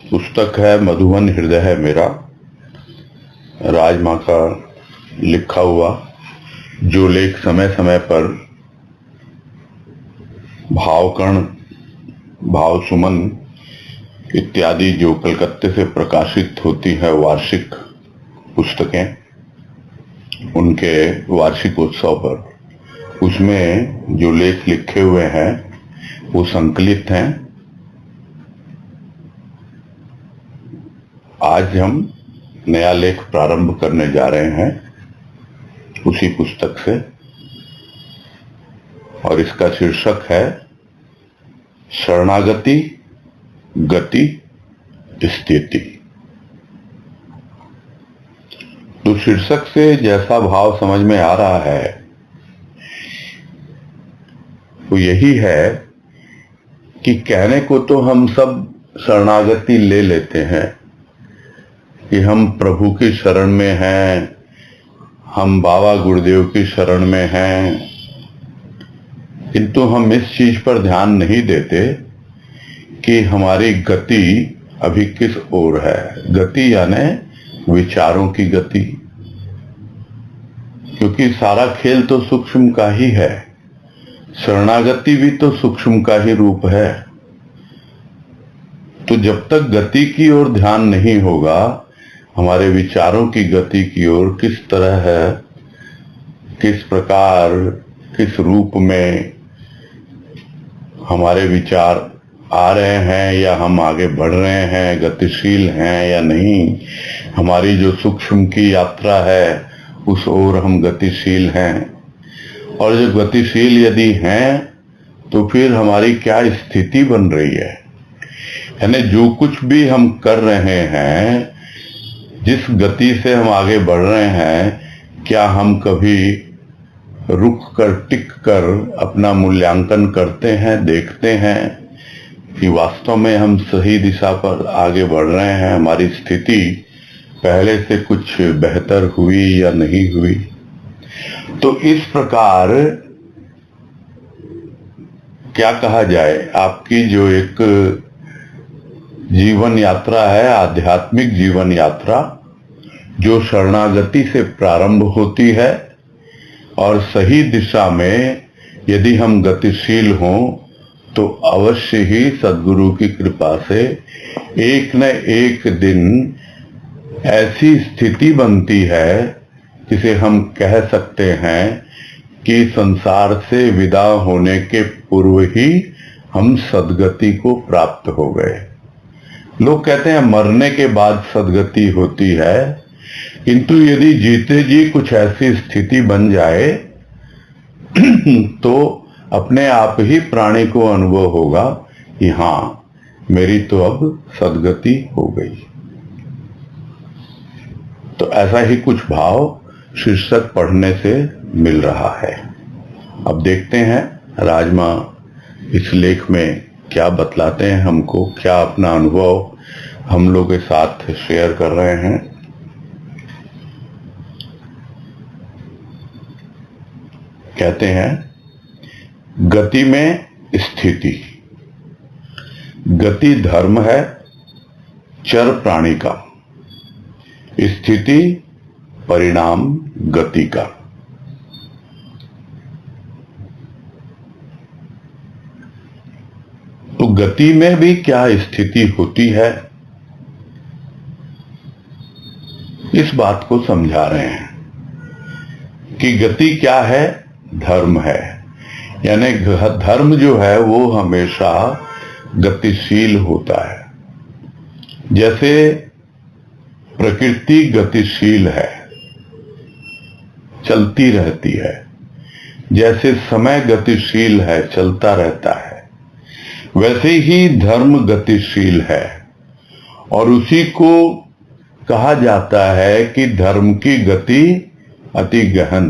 पुस्तक है मधुबन हृदय है मेरा, राजमाँ का लिखा हुआ, जो लेख समय समय पर भावकर्ण, भाव सुमन इत्यादि जो कलकत्ते से प्रकाशित होती है वार्षिक पुस्तकें, उनके वार्षिक उत्सव पर उसमें जो लेख लिखे हुए हैं वो संकलित हैं। आज हम नया लेख प्रारंभ करने जा रहे हैं उसी पुस्तक से, और इसका शीर्षक है शरणागति, गति, स्थिति। तो शीर्षक से जैसा भाव समझ में आ रहा है वो यही है कि कहने को तो हम सब शरणागति ले लेते हैं कि हम प्रभु की शरण में हैं, हम बाबा गुरुदेव की शरण में हैं, किंतु हम इस चीज पर ध्यान नहीं देते कि हमारी गति अभी किस ओर है। गति यानी विचारों की गति, क्योंकि सारा खेल तो सूक्ष्म का ही है। शरणागति भी तो सूक्ष्म का ही रूप है। तो जब तक गति की ओर ध्यान नहीं होगा, हमारे विचारों की गति की ओर किस तरह है, किस प्रकार, किस रूप में हमारे विचार आ रहे हैं या हम आगे बढ़ रहे हैं, गतिशील हैं या नहीं, हमारी जो सूक्ष्म की यात्रा है उस ओर हम गतिशील हैं, और जो गतिशील यदि हैं तो फिर हमारी क्या स्थिति बन रही है। यानी जो कुछ भी हम कर रहे हैं, जिस गति से हम आगे बढ़ रहे हैं, क्या हम कभी रुक कर, टिक कर अपना मूल्यांकन करते हैं, देखते हैं कि वास्तव में हम सही दिशा पर आगे बढ़ रहे हैं, हमारी स्थिति पहले से कुछ बेहतर हुई या नहीं हुई। तो इस प्रकार क्या कहा जाए, आपकी जो एक जीवन यात्रा है, आध्यात्मिक जीवन यात्रा, जो शरणागति से प्रारंभ होती है, और सही दिशा में यदि हम गतिशील हों तो अवश्य ही सद्गुरु की कृपा से एक न एक दिन ऐसी स्थिति बनती है जिसे हम कह सकते हैं कि संसार से विदा होने के पूर्व ही हम सद्गति को प्राप्त हो गए। लोग कहते हैं मरने के बाद सद्गति होती है, किंतु यदि जीते जी कुछ ऐसी स्थिति बन जाए तो अपने आप ही प्राणी को अनुभव होगा कि हाँ, मेरी तो अब सद्गति हो गई। तो ऐसा ही कुछ भाव शीर्षक पढ़ने से मिल रहा है। अब देखते हैं राजमाँ इस लेख में क्या बतलाते हैं हमको, क्या अपना अनुभव हम लोग के साथ शेयर कर रहे हैं। कहते हैं, गति में स्थिति। गति धर्म है चर प्राणी का, स्थिति परिणाम गति का। तो गति में भी क्या स्थिति होती है, इस बात को समझा रहे हैं कि गति क्या है, धर्म है। यानी धर्म जो है वो हमेशा गतिशील होता है। जैसे प्रकृति गतिशील है, चलती रहती है, जैसे समय गतिशील है, चलता रहता है, वैसे ही धर्म गतिशील है। और उसी को कहा जाता है कि धर्म की गति अति गहन,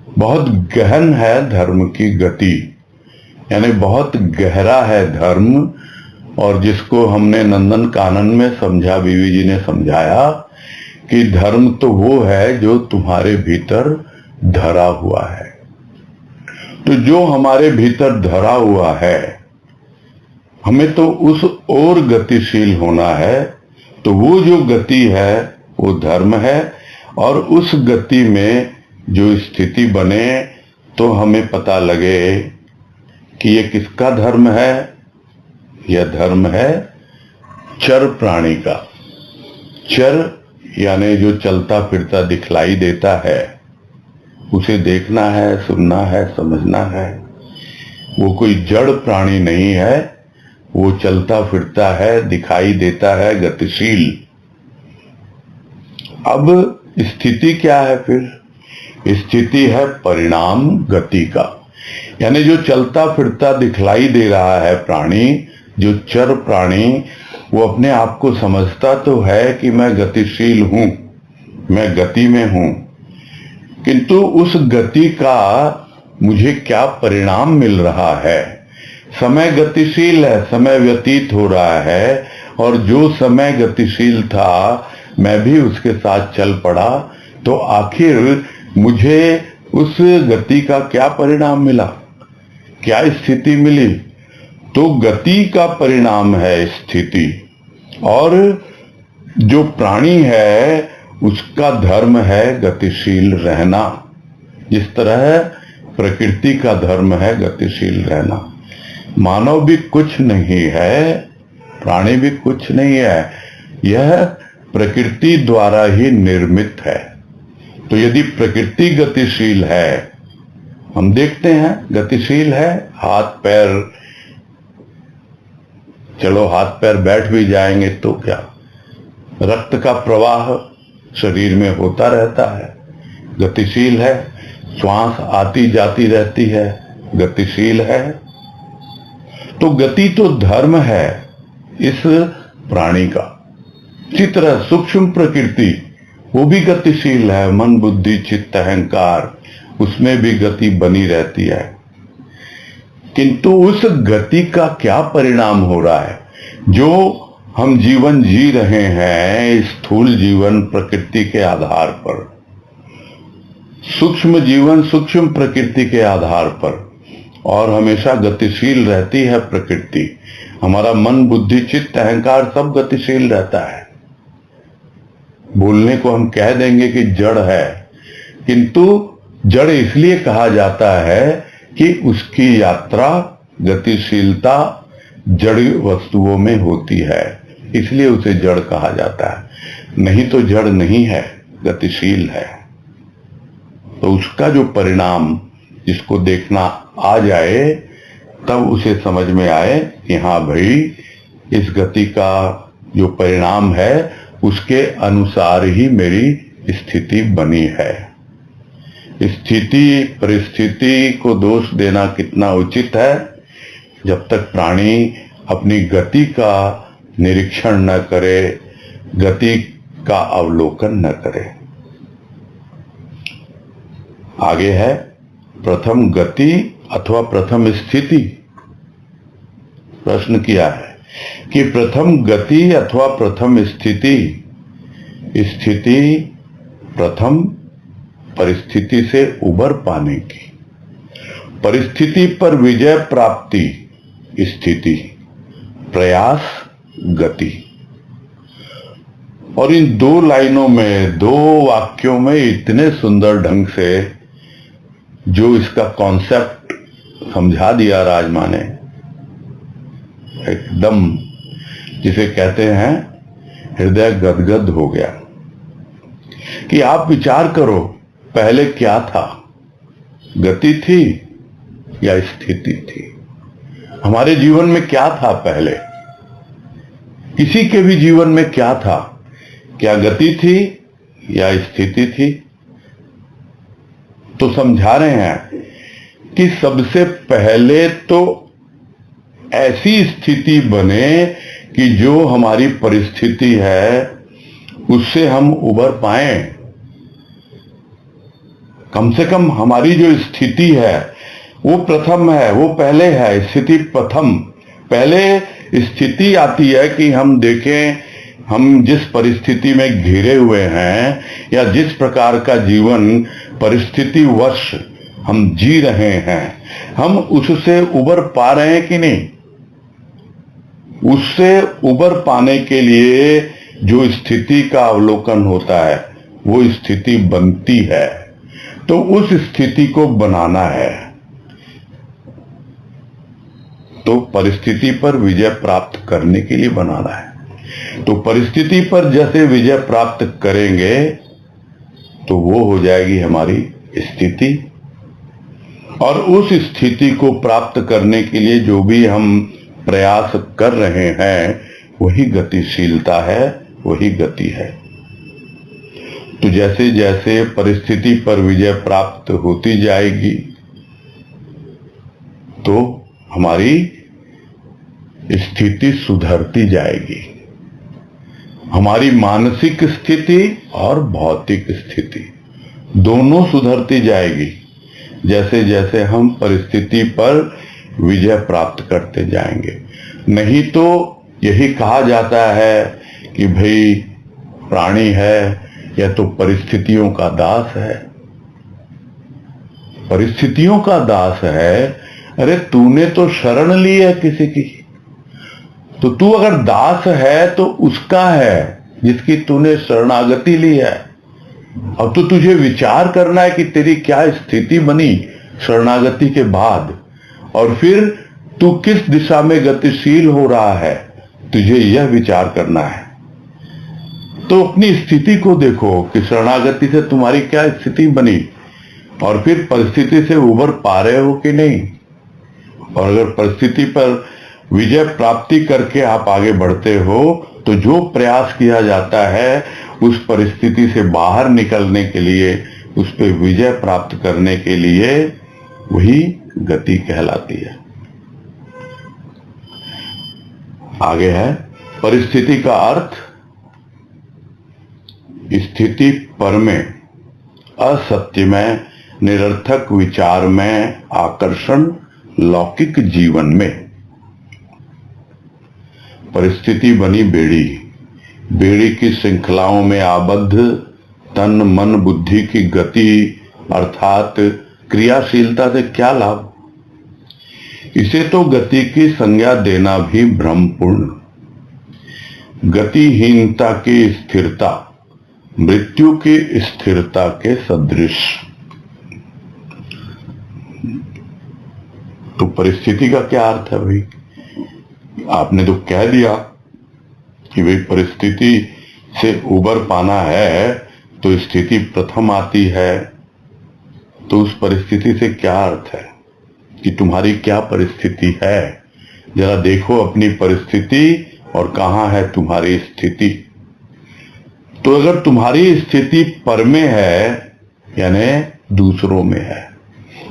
बहुत गहन है धर्म की गति, यानी बहुत गहरा है धर्म। और जिसको हमने नंदन कानन में समझा, बीवी जी ने समझाया कि धर्म तो वो है जो तुम्हारे भीतर धरा हुआ है। तो जो हमारे भीतर धरा हुआ है हमें तो उस ओर गतिशील होना है। तो वो जो गति है वो धर्म है, और उस गति में जो स्थिति बने तो हमें पता लगे कि ये किसका धर्म है। यह धर्म है चर प्राणी का। चर यानी जो चलता फिरता दिखलाई देता है, उसे देखना है, सुनना है, समझना है। वो कोई जड़ प्राणी नहीं है, वो चलता फिरता है, दिखाई देता है, गतिशील। अब स्थिति क्या है फिर? स्थिति है परिणाम गति का। यानी जो चलता फिरता दिखलाई दे रहा है प्राणी, जो चर प्राणी, वो अपने आप को समझता तो है कि मैं गतिशील हूं, मैं गति में हूं, किंतु उस गति का मुझे क्या परिणाम मिल रहा है। समय गतिशील है, समय व्यतीत हो रहा है, और जो समय गतिशील था मैं भी उसके साथ चल पड़ा, तो आखिर मुझे उस गति का क्या परिणाम मिला, क्या स्थिति मिली? तो गति का परिणाम है स्थिति, और जो प्राणी है उसका धर्म है गतिशील रहना। जिस तरह प्रकृति का धर्म है गतिशील रहना। मानव भी कुछ नहीं है, प्राणी भी कुछ नहीं है, यह प्रकृति द्वारा ही निर्मित है। तो यदि प्रकृति गतिशील है, हम देखते हैं गतिशील है, हाथ पैर, चलो हाथ पैर बैठ भी जाएंगे तो क्या, रक्त का प्रवाह शरीर में होता रहता है, गतिशील है। श्वास आती जाती रहती है, गतिशील है। तो गति तो धर्म है इस प्राणी का। इसी तरह सूक्ष्म प्रकृति वो भी गतिशील है, मन बुद्धि चित्त अहंकार, उसमें भी गति बनी रहती है। किंतु उस गति का क्या परिणाम हो रहा है? जो हम जीवन जी रहे हैं, स्थूल जीवन प्रकृति के आधार पर, सूक्ष्म जीवन सूक्ष्म प्रकृति के आधार पर, और हमेशा गतिशील रहती है प्रकृति। हमारा मन बुद्धि चित्त अहंकार सब गतिशील रहता है। बोलने को हम कह देंगे कि जड़ है, किंतु जड़ इसलिए कहा जाता है कि उसकी यात्रा गतिशीलता जड़ वस्तुओं में होती है, इसलिए उसे जड़ कहा जाता है। नहीं तो जड़ नहीं है, गतिशील है। तो उसका जो परिणाम जिसको देखना आ जाए, तब उसे समझ में आए कि हाँ भाई, इस गति का जो परिणाम है उसके अनुसार ही मेरी स्थिति बनी है। स्थिति परिस्थिति को दोष देना कितना उचित है, जब तक प्राणी अपनी गति का निरीक्षण न करे, गति का अवलोकन न करे। आगे है प्रथम गति अथवा प्रथम स्थिति। प्रश्न किया है कि प्रथम गति अथवा प्रथम स्थिति। स्थिति प्रथम परिस्थिति से उबर पाने की, परिस्थिति पर विजय प्राप्ति स्थिति, प्रयास गति। और इन दो लाइनों में, दो वाक्यों में इतने सुंदर ढंग से जो इसका कॉन्सेप्ट समझा दिया राजमा ने, एकदम जिसे कहते हैं हृदय गदगद हो गया। कि आप विचार करो, पहले क्या था, गति थी या स्थिति थी? हमारे जीवन में क्या था पहले? किसी के भी जीवन में क्या था? क्या गति थी या स्थिति थी? तो समझा रहे हैं कि सबसे पहले तो ऐसी स्थिति बने कि जो हमारी परिस्थिति है उससे हम उबर पाएं। कम से कम हमारी जो स्थिति है वो प्रथम है, वो पहले है। स्थिति प्रथम, पहले स्थिति आती है कि हम देखें हम जिस परिस्थिति में घिरे हुए हैं, या जिस प्रकार का जीवन परिस्थिति वश हम जी रहे हैं, हम उससे उबर पा रहे हैं कि नहीं। उससे उबर पाने के लिए जो स्थिति का अवलोकन होता है वो स्थिति बनती है, तो उस स्थिति को बनाना है। तो परिस्थिति पर विजय प्राप्त करने के लिए बनाना है। तो परिस्थिति पर जैसे विजय प्राप्त करेंगे तो वो हो जाएगी हमारी स्थिति, और उस स्थिति को प्राप्त करने के लिए जो भी हम प्रयास कर रहे हैं वही गतिशीलता है, वही गति है। तो जैसे जैसे परिस्थिति पर विजय प्राप्त होती जाएगी तो हमारी स्थिति सुधरती जाएगी, हमारी मानसिक स्थिति और भौतिक स्थिति दोनों सुधरती जाएगी जैसे जैसे हम परिस्थिति पर विजय प्राप्त करते जाएंगे। नहीं तो यही कहा जाता है कि भाई प्राणी है या तो परिस्थितियों का दास है। परिस्थितियों का दास है, अरे तूने तो शरण ली है किसी की, तो तू अगर दास है तो उसका है जिसकी तूने शरणागति ली है। अब तो तुझे विचार करना है कि तेरी क्या स्थिति बनी शरणागति के बाद, और फिर तू किस दिशा में गतिशील हो रहा है, तुझे यह विचार करना है। तो अपनी स्थिति को देखो कि शरणागति से तुम्हारी क्या स्थिति बनी, और फिर परिस्थिति से उबर पा रहे हो कि नहीं। और अगर परिस्थिति पर विजय प्राप्ति करके आप आगे बढ़ते हो तो जो प्रयास किया जाता है उस परिस्थिति से बाहर निकलने के लिए, उस पर विजय प्राप्त करने के लिए, वही गति कहलाती है। आगे है परिस्थिति का अर्थ, स्थिति पर में, असत्य में, निरर्थक विचार में, आकर्षण लौकिक जीवन में। परिस्थिति बनी बेड़ी, बेड़ी की श्रृंखलाओं में आबद्ध तन मन बुद्धि की गति अर्थात क्रियाशीलता से क्या लाभ। इसे तो गति की संज्ञा देना भी भ्रमपूर्ण। गतिहीनता की स्थिरता मृत्यु की स्थिरता के सदृश। तो परिस्थिति का क्या अर्थ है भाई? आपने तो कह दिया कि भाई परिस्थिति से उबर पाना है तो स्थिति प्रथम आती है। तो उस परिस्थिति से क्या अर्थ है कि तुम्हारी क्या परिस्थिति है? जरा देखो अपनी परिस्थिति और कहां है तुम्हारी स्थिति। तो अगर तुम्हारी स्थिति पर में है यानी दूसरों में है,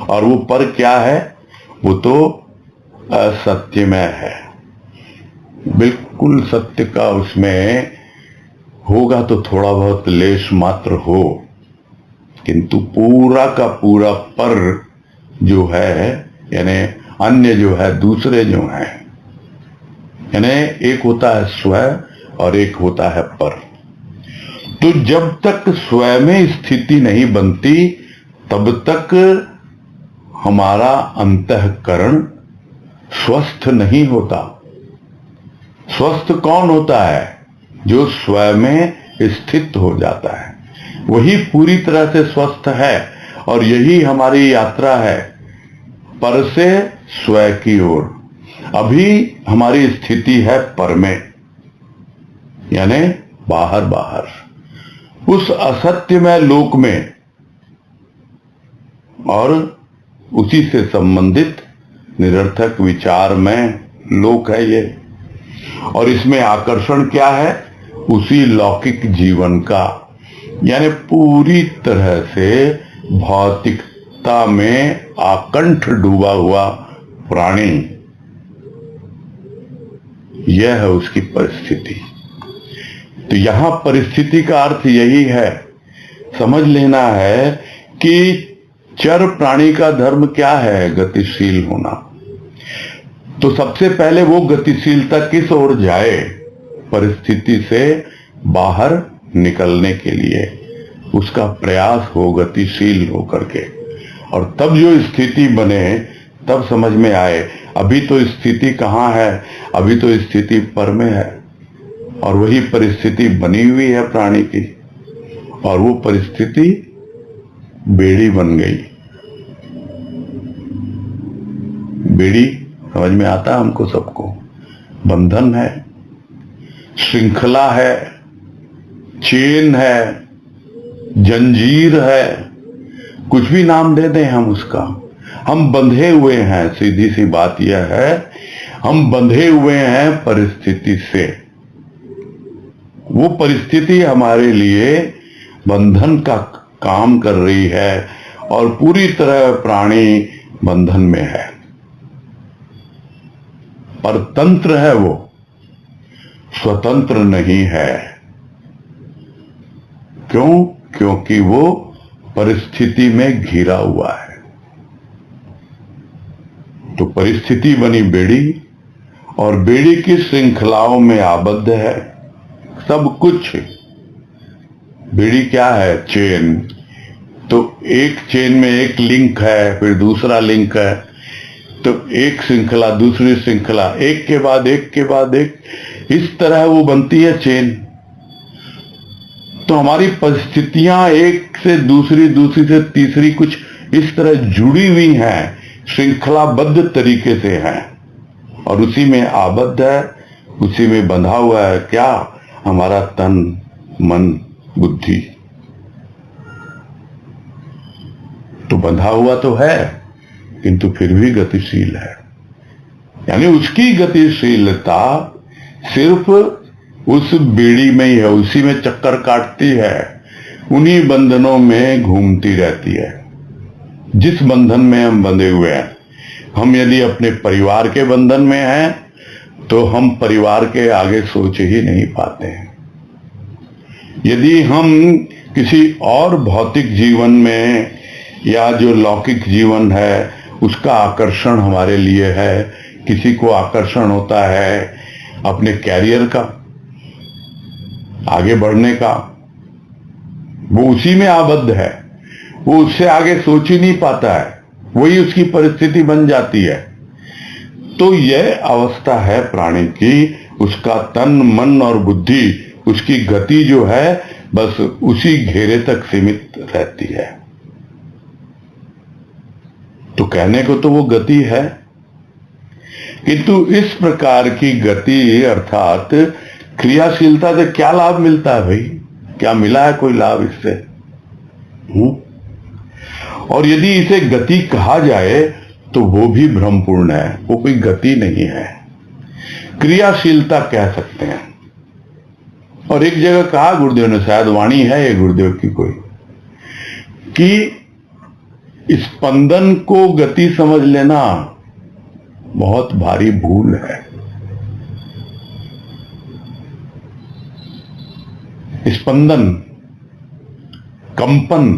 और वो पर क्या है? वो तो असत्य में है। बिल्कुल सत्य का उसमें होगा तो थोड़ा बहुत लेश मात्र हो, किंतु पूरा का पूरा पर जो है यानी अन्य जो है, दूसरे जो हैं, यानी एक होता है स्व और एक होता है पर। तो जब तक स्व में स्थिति नहीं बनती तब तक हमारा अंतःकरण स्वस्थ नहीं होता। स्वस्थ कौन होता है? जो स्वयं में स्थित हो जाता है, वही पूरी तरह से स्वस्थ है। और यही हमारी यात्रा है पर से स्वयं की ओर। अभी हमारी स्थिति है पर में यानी बाहर बाहर, उस असत्य में लोक में, और उसी से संबंधित निरर्थक विचार में लोक है ये। और इसमें आकर्षण क्या है? उसी लौकिक जीवन का, यानी पूरी तरह से भौतिकता में आकंठ डूबा हुआ प्राणी, यह है उसकी परिस्थिति। तो यहां परिस्थिति का अर्थ यही है, समझ लेना है कि चर प्राणी का धर्म क्या है? गतिशील होना। तो सबसे पहले वो गतिशीलता किस ओर जाए? परिस्थिति से बाहर निकलने के लिए उसका प्रयास हो गतिशील होकर के, और तब जो स्थिति बने तब समझ में आए अभी तो स्थिति कहाँ है, अभी तो स्थिति पर में है, और वही परिस्थिति बनी हुई है प्राणी की, और वो परिस्थिति बेड़ी बन गई। बेड़ी समझ में आता है हमको सबको, बंधन है, श्रृंखला है, चेन है, जंजीर है, कुछ भी नाम दे दें हम उसका। हम बंधे हुए हैं, सीधी सी बात यह है, हम बंधे हुए हैं परिस्थिति से। वो परिस्थिति हमारे लिए बंधन का काम कर रही है, और पूरी तरह प्राणी बंधन में है, पर तंत्र है वो, स्वतंत्र नहीं है। क्यों? क्योंकि वो परिस्थिति में घिरा हुआ है। तो परिस्थिति बनी बेड़ी, और बेड़ी की श्रृंखलाओं में आबद्ध है सब कुछ। बेड़ी क्या है? चेन। तो एक चेन में एक लिंक है, फिर दूसरा लिंक है, तो एक श्रृंखला, दूसरी श्रृंखला, एक के बाद एक के बाद एक, इस तरह वो बनती है चेन। तो हमारी परिस्थितियां एक से दूसरी, दूसरी से तीसरी कुछ इस तरह जुड़ी हुई हैं, श्रृंखलाबद्ध तरीके से हैं, और उसी में आबद्ध है, उसी में बंधा हुआ है। क्या? हमारा तन, मन, बुद्धि। तो बंधा हुआ तो है, किंतु फिर भी गतिशील है। यानी उसकी गतिशीलता सिर्फ उस बेड़ी में ही है, उसी में चक्कर काटती है, उन्हीं बंधनों में घूमती रहती है जिस बंधन में हम बंधे हुए हैं। हम यदि अपने परिवार के बंधन में हैं तो हम परिवार के आगे सोच ही नहीं पाते हैं। यदि हम किसी और भौतिक जीवन में, या जो लौकिक जीवन है उसका आकर्षण हमारे लिए है, किसी को आकर्षण होता है अपने कैरियर का, आगे बढ़ने का, वो उसी में आबद्ध है, वो उससे आगे सोच ही नहीं पाता है, वही उसकी परिस्थिति बन जाती है। तो यह अवस्था है प्राणी की, उसका तन, मन और बुद्धि, उसकी गति जो है बस उसी घेरे तक सीमित रहती है। तो कहने को तो वो गति है, किंतु इस प्रकार की गति अर्थात क्रियाशीलता से क्या लाभ मिलता है भाई? क्या मिला है कोई लाभ इससे? और यदि इसे गति कहा जाए तो वो भी भ्रमपूर्ण है, वो कोई गति नहीं है, क्रियाशीलता कह सकते हैं। और एक जगह कहा गुरुदेव ने, शायद वाणी है ये गुरुदेव की कोई, कि स्पंदन को गति समझ लेना बहुत भारी भूल है। स्पंदन, कंपन,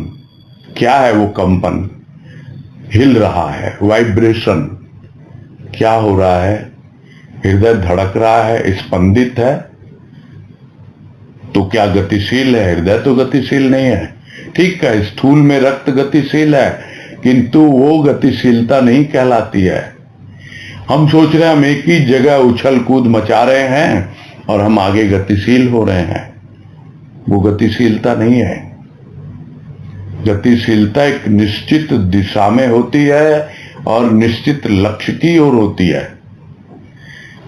क्या है वो कंपन? हिल रहा है, वाइब्रेशन। क्या हो रहा है? हृदय धड़क रहा है, स्पंदित है, तो क्या गतिशील है? हृदय तो गतिशील नहीं है। ठीक है, स्थूल में रक्त गतिशील है, किंतु वो गतिशीलता नहीं कहलाती है। हम सोच रहे हैं हम एक ही जगह उछल कूद मचा रहे हैं और हम आगे गतिशील हो रहे हैं, वो गतिशीलता नहीं है। गतिशीलता एक निश्चित दिशा में होती है और निश्चित लक्ष्य की ओर होती है।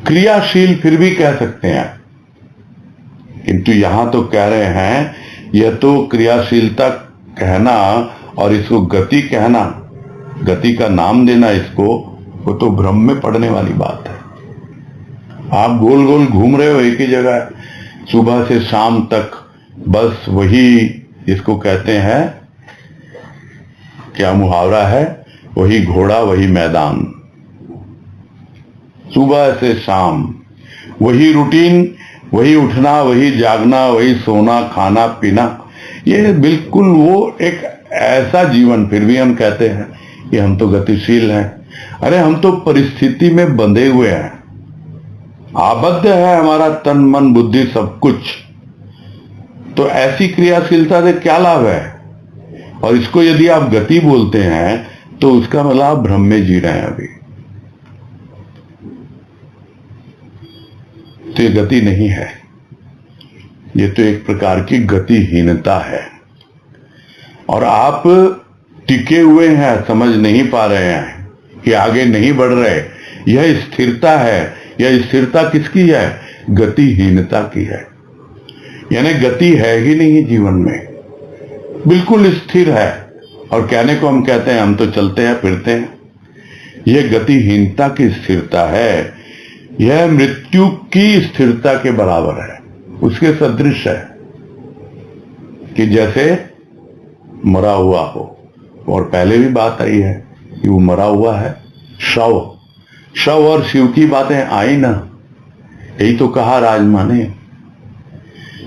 क्रियाशील फिर भी कह सकते हैं, किंतु यहां तो कह रहे हैं यह तो क्रियाशीलता कहना और इसको गति कहना, गति का नाम देना इसको, वो तो भ्रम में पड़ने वाली बात है। आप गोल गोल घूम रहे हो एक ही जगह सुबह से शाम तक, बस वही इसको कहते हैं, क्या मुहावरा है, वही घोड़ा वही मैदान, सुबह से शाम वही रूटीन, वही उठना, वही जागना, वही सोना, खाना पीना। ये बिल्कुल वो एक ऐसा जीवन, फिर भी हम कहते हैं कि हम तो गतिशील हैं। अरे हम तो परिस्थिति में बंधे हुए हैं, आबद्ध है हमारा तन मन बुद्धि सब कुछ। तो ऐसी क्रियाशीलता से क्या लाभ है? और इसको यदि आप गति बोलते हैं तो उसका मतलब आप भ्रम में जी रहे हैं अभी। तो ये गति नहीं है, ये तो एक प्रकार की गतिहीनता है। और आप टिके हुए हैं, समझ नहीं पा रहे हैं कि आगे नहीं बढ़ रहे। यह स्थिरता है। यह स्थिरता किसकी है? गतिहीनता की है। यानी गति है ही नहीं जीवन में, बिल्कुल स्थिर है। और कहने को हम कहते हैं हम तो चलते हैं फिरते हैं। यह गतिहीनता की स्थिरता है। यह मृत्यु की स्थिरता के बराबर है, उसके सदृश है कि जैसे मरा हुआ हो। और पहले भी बात आई है कि वो मरा हुआ है। शव और शिव की बातें आई ना, यही तो कहा राजमा ने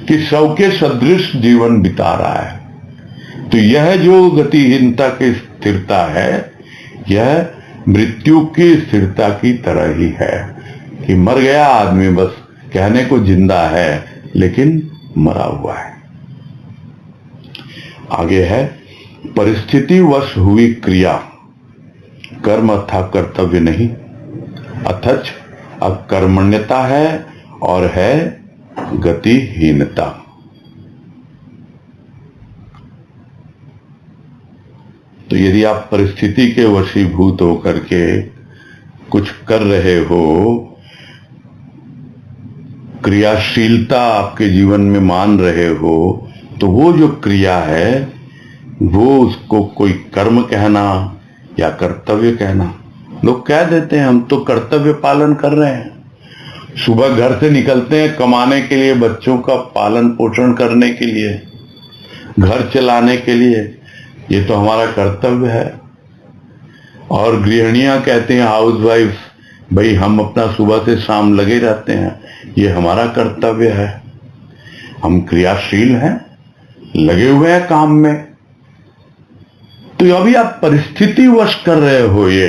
कि शव के सदृश जीवन बिता रहा है। तो यह जो गतिहीनता की स्थिरता है, यह मृत्यु की स्थिरता की तरह ही है कि मर गया आदमी, बस कहने को जिंदा है लेकिन मरा हुआ है। आगे है, परिस्थितिवश हुई क्रिया कर्म अथा कर्तव्य नहीं, अथच अकर्मण्यता है और है गतिहीनता। तो यदि आप परिस्थिति के वशीभूत होकर के कुछ कर रहे हो, क्रियाशीलता आपके जीवन में मान रहे हो, तो वो जो क्रिया है वो उसको कोई कर्म कहना या कर्तव्य कहना। लोग कह देते हैं हम तो कर्तव्य पालन कर रहे हैं। सुबह घर से निकलते हैं कमाने के लिए, बच्चों का पालन पोषण करने के लिए, घर चलाने के लिए, ये तो हमारा कर्तव्य है। और गृहिणियां कहती हैं, हाउस वाइफ, भाई हम अपना सुबह से शाम लगे रहते हैं, ये हमारा कर्तव्य है। हम क्रियाशील हैं, लगे हुए हैं काम में। तो अभी आप परिस्थितिवश कर रहे हो, ये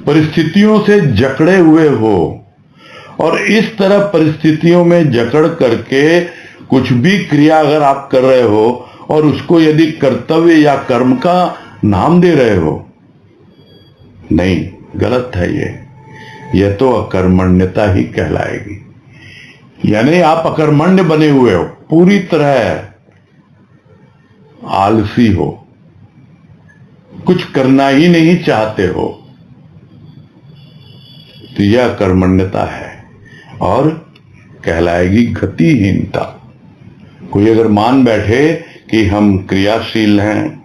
परिस्थितियों से जकड़े हुए हो। और इस तरह परिस्थितियों में जकड़ करके कुछ भी क्रिया अगर आप कर रहे हो और उसको यदि कर्तव्य या कर्म का नाम दे रहे हो, नहीं, गलत है ये तो अकर्मण्यता ही कहलाएगी। यानी आप अकर्मण्य बने हुए हो, पूरी तरह आलसी हो, कुछ करना ही नहीं चाहते हो, तो यह अकर्मण्यता है और कहलाएगी गतिहीनता। कोई अगर मान बैठे कि हम क्रियाशील हैं,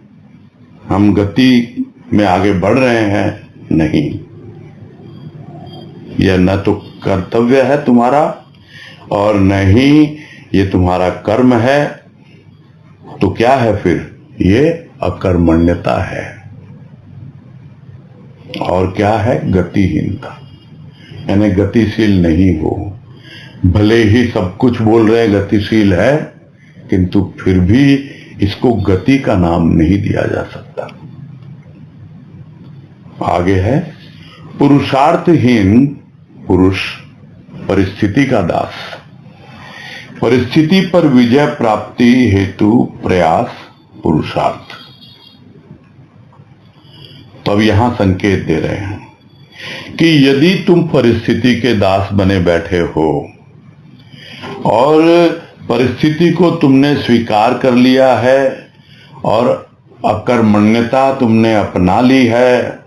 हम गति में आगे बढ़ रहे हैं, नहीं, यह न तो कर्तव्य है तुम्हारा और न ही ये तुम्हारा कर्म है। तो क्या है फिर? ये अकर्मण्यता है। और क्या है? गतिहीनता। यानी गतिशील नहीं हो। भले ही सब कुछ बोल रहे हैं गतिशील है, किंतु फिर भी इसको गति का नाम नहीं दिया जा सकता। आगे है, पुरुषार्थहीन पुरुष परिस्थिति का दास, परिस्थिति पर विजय प्राप्ति हेतु प्रयास पुरुषार्थ। तो अब यहां संकेत दे रहे हैं कि यदि तुम परिस्थिति के दास बने बैठे हो और परिस्थिति को तुमने स्वीकार कर लिया है और अकर्मण्यता तुमने अपना ली है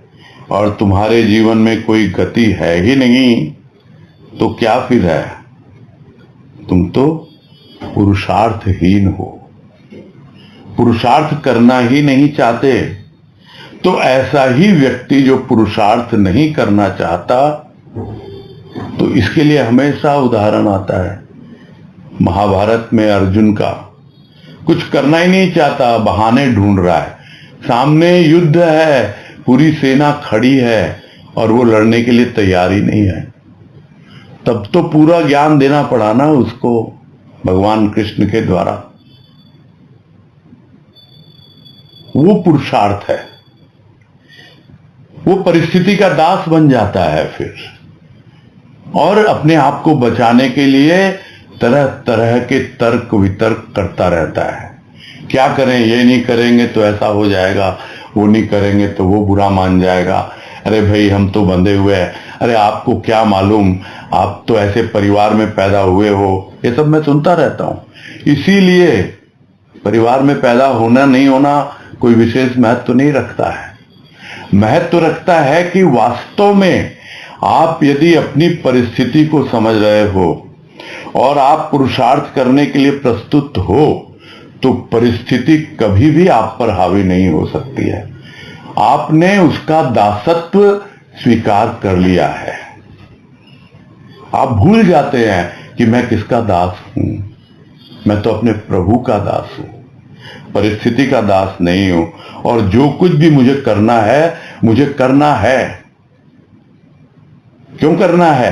और तुम्हारे जीवन में कोई गति है ही नहीं, तो क्या फिर है? तुम तो पुरुषार्थहीन हो, पुरुषार्थ करना ही नहीं चाहते। तो ऐसा ही व्यक्ति जो पुरुषार्थ नहीं करना चाहता, तो इसके लिए हमेशा उदाहरण आता है महाभारत में अर्जुन का। कुछ करना ही नहीं चाहता, बहाने ढूंढ रहा है, सामने युद्ध है, पूरी सेना खड़ी है और वो लड़ने के लिए तैयार ही नहीं है। तब तो पूरा ज्ञान देना पड़ा ना उसको भगवान कृष्ण के द्वारा। वो पुरुषार्थ है। वो परिस्थिति का दास बन जाता है फिर, और अपने आप को बचाने के लिए तरह तरह के तर्क वितर्क करता रहता है। क्या करें, ये नहीं करेंगे तो ऐसा हो जाएगा, वो नहीं करेंगे तो वो बुरा मान जाएगा। अरे भाई हम तो बंधे हुए हैं, अरे आपको क्या मालूम, आप तो ऐसे परिवार में पैदा हुए हो, ये सब मैं सुनता रहता हूं। इसीलिए परिवार में पैदा होना नहीं होना कोई विशेष महत्व नहीं रखता है। महत्व रखता है कि वास्तव में आप यदि अपनी परिस्थिति को समझ रहे हो और आप पुरुषार्थ करने के लिए प्रस्तुत हो, तो परिस्थिति कभी भी आप पर हावी नहीं हो सकती है। आपने उसका दासत्व स्वीकार कर लिया है। आप भूल जाते हैं कि मैं किसका दास हूं। मैं तो अपने प्रभु का दास हूं, परिस्थिति का दास नहीं हूं। और जो कुछ भी मुझे करना है, मुझे करना है। क्यों करना है?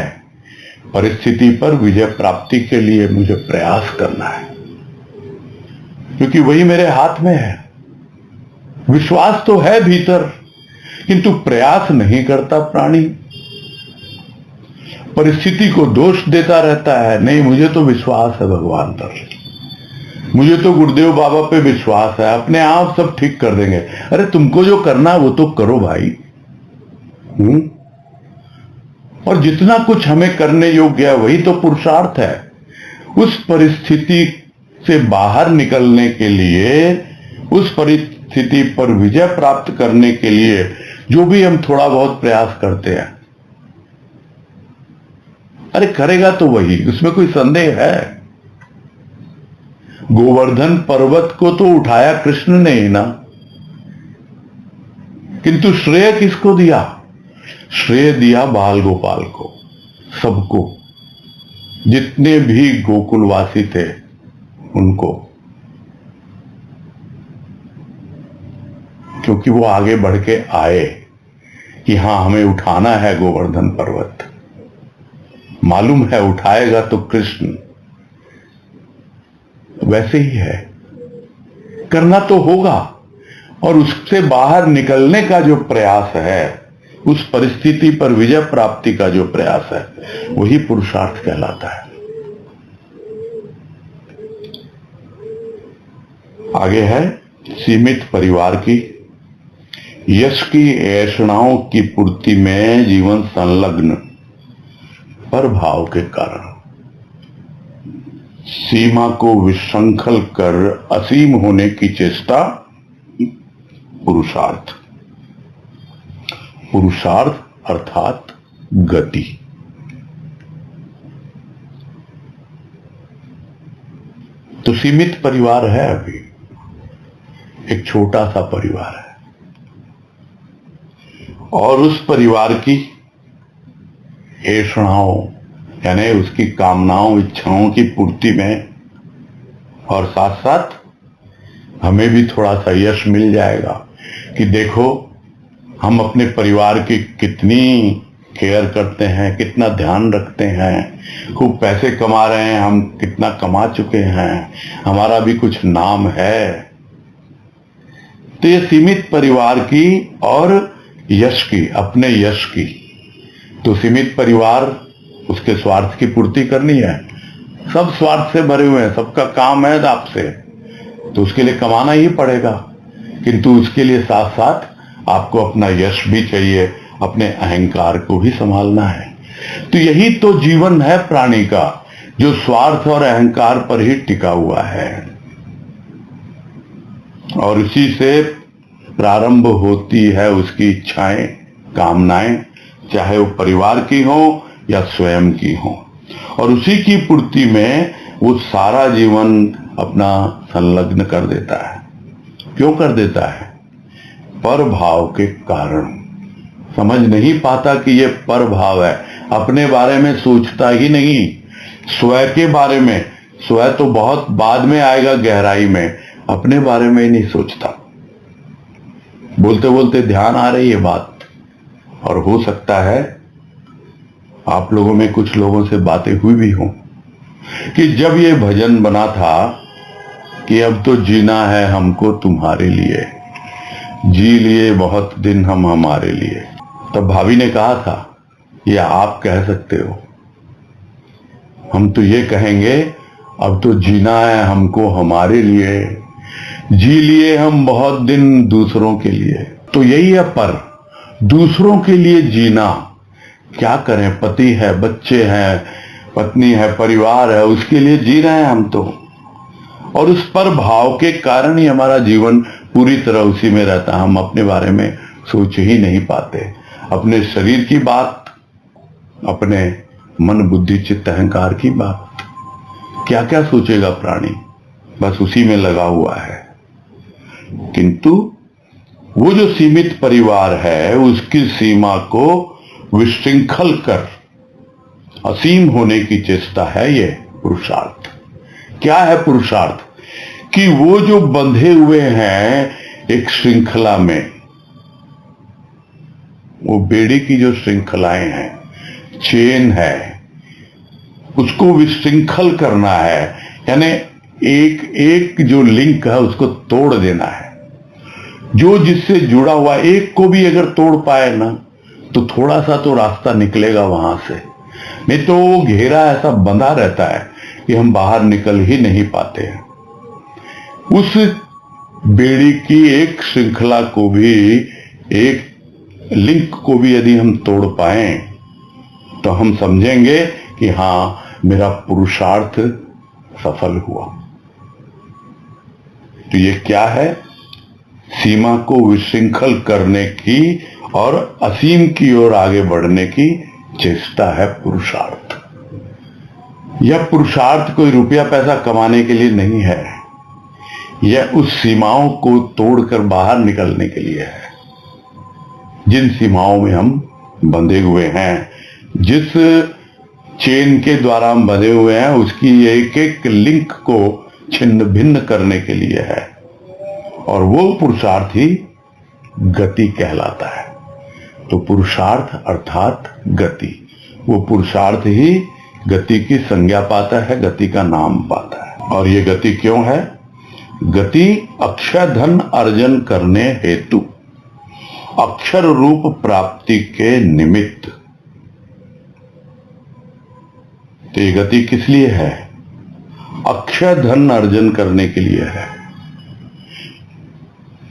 परिस्थिति पर विजय प्राप्ति के लिए मुझे प्रयास करना है, क्योंकि वही मेरे हाथ में है। विश्वास तो है भीतर, किंतु प्रयास नहीं करता प्राणी। परिस्थिति को दोष देता रहता है, नहीं मुझे तो विश्वास है भगवान पर, मुझे तो गुरुदेव बाबा पे विश्वास है, अपने आप सब ठीक कर देंगे। अरे तुमको जो करना है वो तो करो भाई। और जितना कुछ हमें करने योग्य है वही तो पुरुषार्थ है। उस परिस्थिति से बाहर निकलने के लिए, उस परिस्थिति पर विजय प्राप्त करने के लिए जो भी हम थोड़ा बहुत प्रयास करते हैं, अरे करेगा तो वही, उसमें कोई संदेह है? गोवर्धन पर्वत को तो उठाया कृष्ण ने ही ना, किंतु श्रेय किसको दिया? श्रेय दिया बाल गोपाल को, सबको, जितने भी गोकुलवासी थे उनको, क्योंकि वो आगे बढ़ के आए कि हां हमें उठाना है गोवर्धन पर्वत। मालूम है उठाएगा तो कृष्ण। वैसे ही है, करना तो होगा। और उससे बाहर निकलने का जो प्रयास है, उस परिस्थिति पर विजय प्राप्ति का जो प्रयास है, वही पुरुषार्थ कहलाता है। आगे है सीमित परिवार की, यश की ऐषणाओं की पूर्ति में जीवन संलग्न पर भाव के कारण, सीमा को विशृंखल कर असीम होने की चेष्टा पुरुषार्थ। पुरुषार्थ अर्थात गति। तो सीमित परिवार है, अभी एक छोटा सा परिवार है, और उस परिवार की ऐषणाओं यानी उसकी कामनाओं इच्छाओं की पूर्ति में, और साथ साथ हमें भी थोड़ा सा यश मिल जाएगा कि देखो हम अपने परिवार की कितनी केयर करते हैं, कितना ध्यान रखते हैं, खूब पैसे कमा रहे हैं, हम कितना कमा चुके हैं, हमारा भी कुछ नाम है। तो ये सीमित परिवार की और यश की, अपने यश की। तो सीमित परिवार, उसके स्वार्थ की पूर्ति करनी है, सब स्वार्थ से भरे हुए हैं, सबका काम है आपसे, तो उसके लिए कमाना ही पड़ेगा। किंतु उसके लिए साथ साथ आपको अपना यश भी चाहिए, अपने अहंकार को भी संभालना है। तो यही तो जीवन है प्राणी का, जो स्वार्थ और अहंकार पर ही टिका हुआ है, और इसी से प्रारंभ होती है उसकी इच्छाएं, कामनाएं, चाहे वो परिवार की हो या स्वयं की हो, और उसी की पूर्ति में वो सारा जीवन अपना संलग्न कर देता है। क्यों कर देता है? पर भाव के कारण। समझ नहीं पाता कि ये पर भाव है, अपने बारे में सोचता ही नहीं, स्वयं के बारे में, स्वयं तो बहुत बाद में आएगा गहराई में, अपने बारे में ही नहीं सोचता। बोलते बोलते ध्यान आ रही है बात, और हो सकता है आप लोगों में कुछ लोगों से बातें हुई भी हों कि जब ये भजन बना था कि अब तो जीना है हमको तुम्हारे लिए, जी लिए बहुत दिन हम हमारे लिए, तब भाभी ने कहा था, या आप कह सकते हो, हम तो ये कहेंगे अब तो जीना है हमको हमारे लिए, जी लिए हम बहुत दिन दूसरों के लिए। तो यही है पर, दूसरों के लिए जीना, क्या करें, पति है, बच्चे हैं, पत्नी है, परिवार है, उसके लिए जी रहे हैं हम तो। और उस पर भाव के कारण ही हमारा जीवन पूरी तरह उसी में रहता है। हम अपने बारे में सोच ही नहीं पाते। अपने शरीर की बात, अपने मन बुद्धि चित्त अहंकार की बात, क्या क्या सोचेगा प्राणी, बस उसी में लगा हुआ है। किंतु वो जो सीमित परिवार है, उसकी सीमा को विशृंखल कर असीम होने की चेष्टा है ये पुरुषार्थ। क्या है पुरुषार्थ? कि वो जो बंधे हुए हैं एक श्रृंखला में, वो बेड़ी की जो श्रृंखलाएं हैं, चेन है, उसको विशृंखल करना है। यानी एक एक जो लिंक है उसको तोड़ देना है। जो जिससे जुड़ा हुआ एक को भी अगर तोड़ पाए ना, तो थोड़ा सा तो रास्ता निकलेगा वहां से। नहीं तो वो घेरा ऐसा बंधा रहता है कि हम बाहर निकल ही नहीं पाते हैं। उस बेड़ी की एक श्रृंखला को भी, एक लिंक को भी यदि हम तोड़ पाए तो हम समझेंगे कि हाँ, मेरा पुरुषार्थ सफल हुआ। तो ये क्या है? सीमा को विशृंखल करने की और असीम की ओर आगे बढ़ने की चेष्टा है पुरुषार्थ। यह पुरुषार्थ कोई रुपया पैसा कमाने के लिए नहीं है, यह उस सीमाओं को तोड़कर बाहर निकलने के लिए है जिन सीमाओं में हम बंधे हुए हैं। जिस चेन के द्वारा हम बंधे हुए हैं, उसकी एक एक लिंक को छिन्न भिन्न करने के लिए है। और वो पुरुषार्थ ही गति कहलाता है। तो पुरुषार्थ अर्थात गति, वो पुरुषार्थ ही गति की संज्ञा पाता है, गति का नाम पाता है। और ये गति क्यों है? गति अक्षय धन अर्जन करने हेतु, अक्षर रूप प्राप्ति के निमित्त। तो ये गति किस लिए है? अक्षय धन अर्जन करने के लिए है।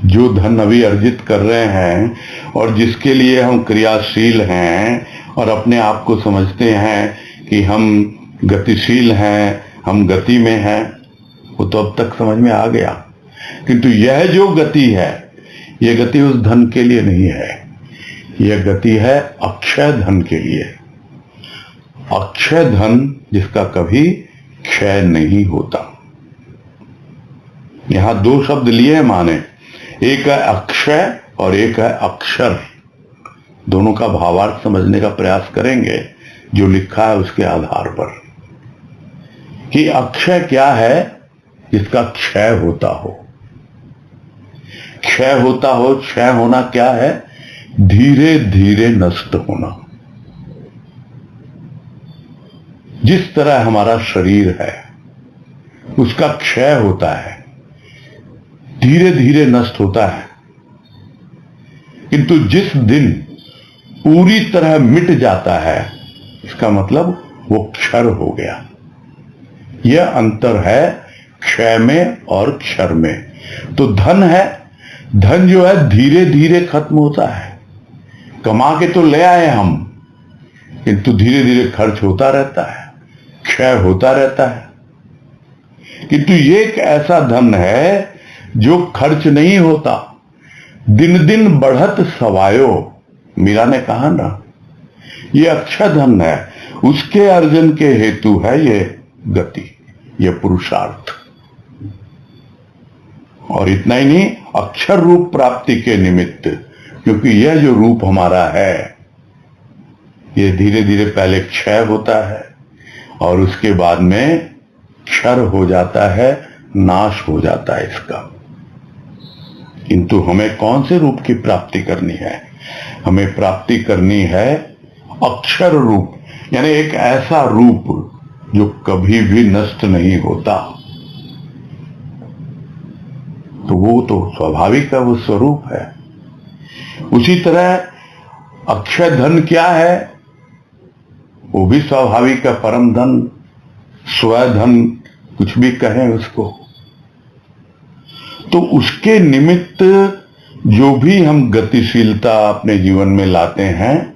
जो धन अभी अर्जित कर रहे हैं और जिसके लिए हम क्रियाशील हैं और अपने आप को समझते हैं कि हम गतिशील हैं, हम गति में हैं, वो तो अब तक समझ में आ गया। किंतु यह जो गति है, यह गति उस धन के लिए नहीं है, यह गति है अक्षय धन के लिए। अक्षय धन जिसका कभी क्षय नहीं होता। यहां दो शब्द लिए माने, एक है अक्षय और एक है अक्षर। दोनों का भावार्थ समझने का प्रयास करेंगे जो लिखा है उसके आधार पर, कि अक्षय क्या है? जिसका क्षय होता हो। क्षय होता हो, क्षय होना क्या है? धीरे धीरे नष्ट होना। जिस तरह हमारा शरीर है उसका क्षय होता है, धीरे धीरे नष्ट होता है। किंतु जिस दिन पूरी तरह मिट जाता है, इसका मतलब वो क्षर हो गया। यह अंतर है क्षय में और क्षर में। तो धन है, धन जो है धीरे धीरे खत्म होता है। कमा के तो ले आए हम, किंतु धीरे धीरे खर्च होता रहता है, क्षय होता रहता है। किंतु ये एक ऐसा धन है जो खर्च नहीं होता, दिन दिन बढ़त सवायो, मीरा ने कहा ना। ये अक्षय धन है, उसके अर्जन के हेतु है ये गति, ये पुरुषार्थ। और इतना ही नहीं, अक्षर रूप प्राप्ति के निमित्त, क्योंकि यह जो रूप हमारा है ये धीरे धीरे पहले क्षय होता है और उसके बाद में क्षर हो जाता है, नाश हो जाता है इसका। किंतु हमें कौन से रूप की प्राप्ति करनी है? हमें प्राप्ति करनी है अक्षर रूप, यानी एक ऐसा रूप जो कभी भी नष्ट नहीं होता। तो वो तो स्वाभाविक है, वो स्वरूप है। उसी तरह अक्षय धन क्या है? वो भी स्वाभाविक है, परम धन, स्वधन, कुछ भी कहें उसको। तो उसके निमित्त जो भी हम गतिशीलता अपने जीवन में लाते हैं,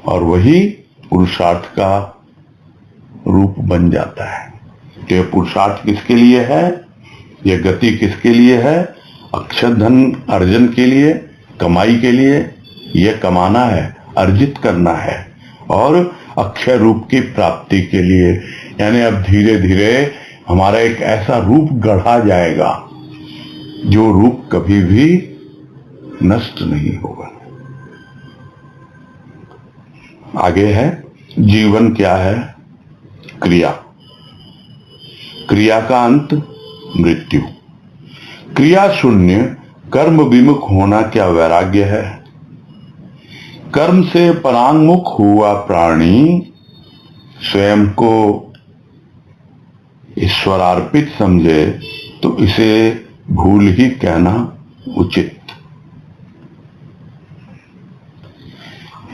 और वही पुरुषार्थ का रूप बन जाता है। तो यह पुरुषार्थ किसके लिए है, यह गति किसके लिए है? अक्षय धन अर्जन के लिए, कमाई के लिए। यह कमाना है, अर्जित करना है, और अक्षय रूप की प्राप्ति के लिए। यानी अब धीरे धीरे हमारा एक ऐसा रूप गढ़ा जाएगा जो रूप कभी भी नष्ट नहीं होगा। आगे है जीवन क्या है? क्रिया। क्रिया का अंत मृत्यु। क्रिया शून्य कर्म विमुख होना क्या वैराग्य है? कर्म से परांगमुख हुआ प्राणी स्वयं को ईश्वरार्पित समझे तो इसे भूल ही कहना उचित।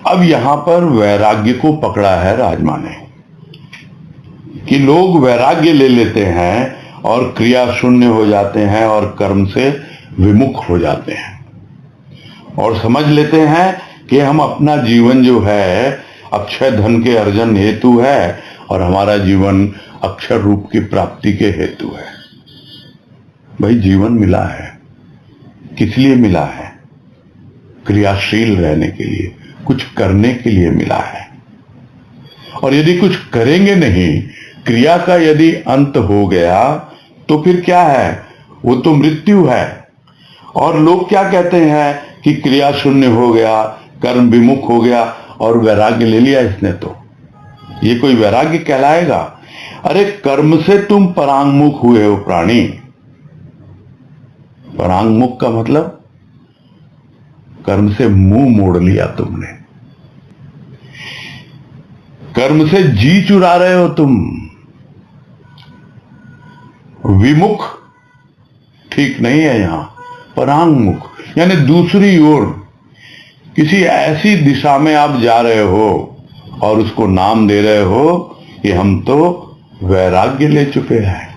अब यहां पर वैराग्य को पकड़ा है राजमा ने, कि लोग वैराग्य ले लेते हैं और क्रिया शून्य हो जाते हैं और कर्म से विमुख हो जाते हैं और समझ लेते हैं कि हम अपना जीवन जो है अक्षय धन के अर्जन हेतु है और हमारा जीवन अक्षर रूप की प्राप्ति के हेतु है। भाई जीवन मिला है, किस लिए मिला है? क्रियाशील रहने के लिए, कुछ करने के लिए मिला है। और यदि कुछ करेंगे नहीं, क्रिया का यदि अंत हो गया तो फिर क्या है? वो तो मृत्यु है। और लोग क्या कहते हैं कि क्रिया शून्य हो गया, कर्म विमुख हो गया और वैराग्य ले लिया इसने, तो ये कोई वैराग्य कहलाएगा? अरे कर्म से तुम परांगमुख हुए हो प्राणी। परांगमुख का मतलब कर्म से मुंह मोड़ लिया तुमने, कर्म से जी चुरा रहे हो तुम। विमुख ठीक नहीं है यहां, परांगमुख यानी दूसरी ओर किसी ऐसी दिशा में आप जा रहे हो और उसको नाम दे रहे हो कि हम तो वैराग्य ले चुके हैं।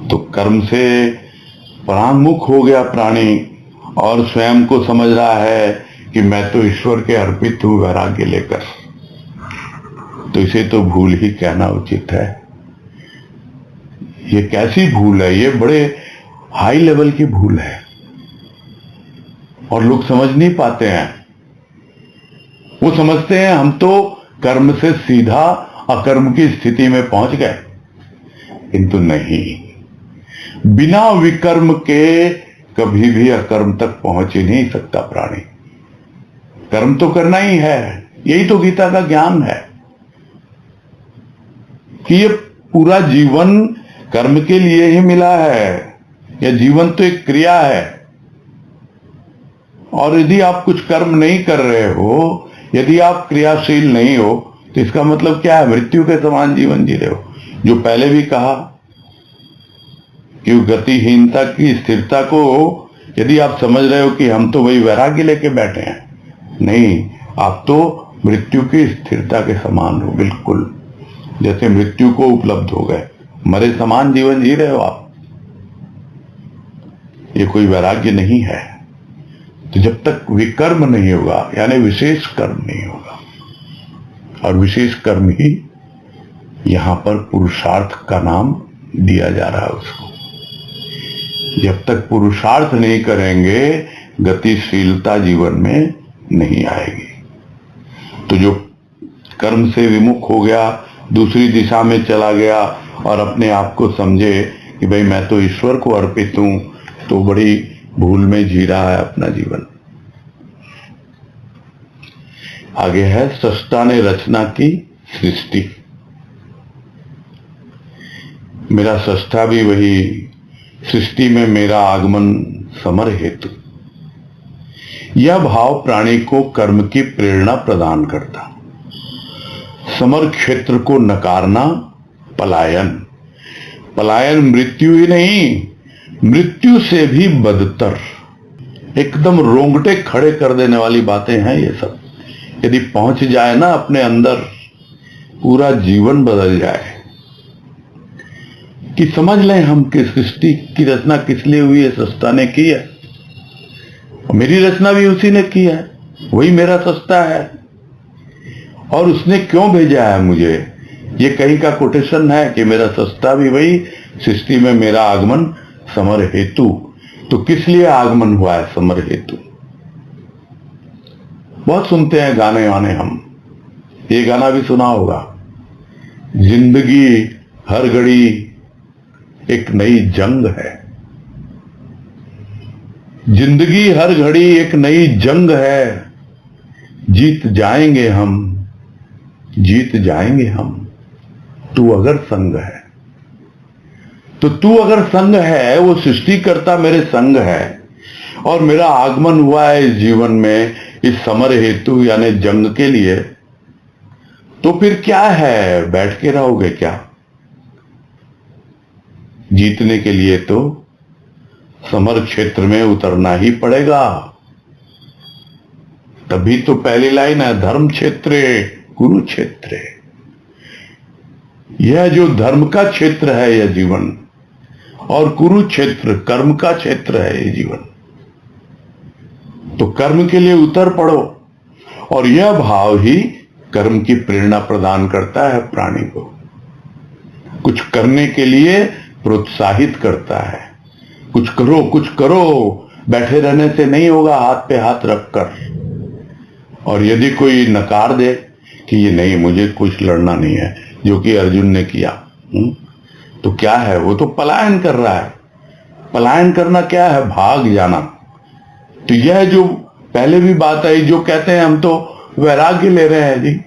तो कर्म से परांगमुख हो गया प्राणी और स्वयं को समझ रहा है कि मैं तो ईश्वर के अर्पित हूं वैराग्य लेकर, तो इसे तो भूल ही कहना उचित है। ये कैसी भूल है? ये बड़े हाई लेवल की भूल है और लोग समझ नहीं पाते हैं। वो समझते हैं हम तो कर्म से सीधा अकर्म की स्थिति में पहुंच गए, किंतु नहीं, बिना विकर्म के कभी भी अकर्म तक पहुंच ही नहीं सकता प्राणी। कर्म तो करना ही है, यही तो गीता का ज्ञान है कि ये पूरा जीवन कर्म के लिए ही मिला है। यह जीवन तो एक क्रिया है और यदि आप कुछ कर्म नहीं कर रहे हो, यदि आप क्रियाशील नहीं हो, तो इसका मतलब क्या है? मृत्यु के समान जीवन जी रहे हो। जो पहले भी कहा कि गतिहीनता की स्थिरता को यदि आप समझ रहे हो कि हम तो वही वैराग्य लेके बैठे हैं, नहीं, आप तो मृत्यु की स्थिरता के समान हो, बिल्कुल जैसे मृत्यु को उपलब्ध हो गए, मरे समान जीवन जी रहे हो आप। ये कोई वैराग्य नहीं है। तो जब तक विकर्म नहीं होगा, यानी विशेष कर्म नहीं होगा, और विशेष कर्म ही यहां पर पुरुषार्थ का नाम दिया जा रहा है उसको। जब तक पुरुषार्थ नहीं करेंगे, गतिशीलता जीवन में नहीं आएगी। तो जो कर्म से विमुख हो गया, दूसरी दिशा में चला गया और अपने आप को समझे कि भाई मैं तो ईश्वर को अर्पित हूं, तो बड़ी भूल में जी रहा है अपना जीवन। आगे है सृष्टा ने रचना की सृष्टि। मेरा सृष्टा भी वही, सृष्टि में मेरा आगमन समर हेतु। यह भाव प्राणी को कर्म की प्रेरणा प्रदान करता। समर क्षेत्र को नकारना पलायन। पलायन मृत्यु ही नहीं, मृत्यु से भी बदतर, एकदम रोंगटे खड़े कर देने वाली बातें हैं ये सब। यदि पहुंच जाए ना अपने अंदर, पूरा जीवन बदल जाए कि समझ लें हम कि सृष्टि की रचना किस लिए हुई है, सृष्टा ने की है। मेरी रचना भी उसी ने की है, वही मेरा सस्ता है। और उसने क्यों भेजा है मुझे, ये कहीं का कोटेशन है कि मेरा सस्ता भी वही, सृष्टि में मेरा आगमन समर हेतु। तो किस लिए आगमन हुआ है समर हेतु? बहुत सुनते हैं गाने वाने हम, ये गाना भी सुना होगा, जिंदगी हर घड़ी एक नई जंग है। जिंदगी हर घड़ी एक नई जंग है, जीत जाएंगे हम, जीत जाएंगे हम, तू अगर संग है। तो तू अगर संग है, वो सृष्टिकर्ता मेरे संग है, और मेरा आगमन हुआ है इस जीवन में इस समर हेतु यानी जंग के लिए, तो फिर क्या है, बैठ के रहोगे क्या? जीतने के लिए तो समर क्षेत्र में उतरना ही पड़ेगा। तभी तो पहली लाइन है, धर्म क्षेत्रे कुरुक्षेत्रे। यह जो धर्म का क्षेत्र है यह जीवन, और कुरुक्षेत्र कर्म का क्षेत्र है ये जीवन। तो कर्म के लिए उतर पड़ो, और यह भाव ही कर्म की प्रेरणा प्रदान करता है प्राणी को, कुछ करने के लिए प्रोत्साहित करता है। कुछ करो, कुछ करो, बैठे रहने से नहीं होगा, हाथ पे हाथ रखकर। और यदि कोई नकार दे कि ये नहीं, मुझे कुछ लड़ना नहीं है, जो कि अर्जुन ने किया, तो क्या है, वो तो पलायन कर रहा है। पलायन करना क्या है, भाग जाना। तो यह जो पहले भी बात आई, जो कहते हैं हम तो वैराग्य ले रहे हैं जी,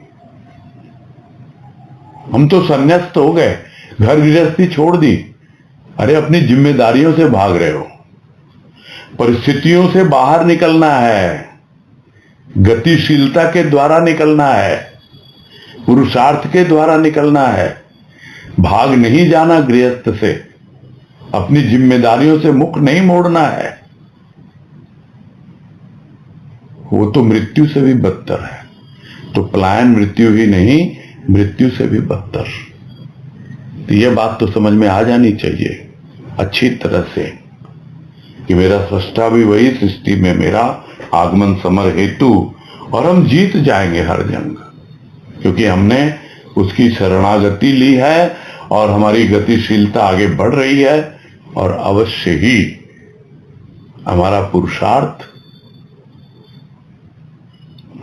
हम तो संन्यास्त हो गए, घर गृहस्थी छोड़ दी। अरे अपनी जिम्मेदारियों से भाग रहे हो, परिस्थितियों से बाहर निकलना है, गतिशीलता के द्वारा निकलना है, पुरुषार्थ के द्वारा निकलना है। भाग नहीं जाना गृहस्थ से, अपनी जिम्मेदारियों से मुख नहीं मोड़ना है। वो तो मृत्यु से भी बदतर है। तो पलायन मृत्यु ही नहीं, मृत्यु से भी बदतर। तो यह बात तो समझ में आ जानी चाहिए अच्छी तरह से कि मेरा सृष्टा भी वही, सृष्टि में मेरा आगमन समर हेतु, और हम जीत जाएंगे हर जंग, क्योंकि हमने उसकी शरणागति ली है और हमारी गतिशीलता आगे बढ़ रही है। और अवश्य ही हमारा पुरुषार्थ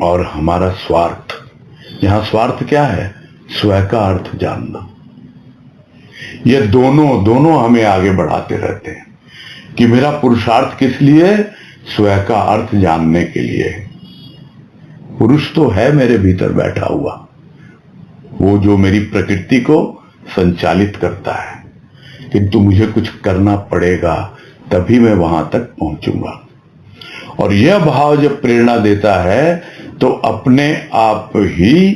और हमारा स्वार्थ, यहां स्वार्थ क्या है, स्वयं का अर्थ जानना, ये दोनों हमें आगे बढ़ाते रहते हैं कि मेरा पुरुषार्थ किस लिए, स्वयं का अर्थ जानने के लिए। पुरुष तो है मेरे भीतर बैठा हुआ, वो जो मेरी प्रकृति को संचालित करता है, किंतु मुझे कुछ करना पड़ेगा, तभी मैं वहां तक पहुंचूंगा। और यह भाव जब प्रेरणा देता है तो अपने आप ही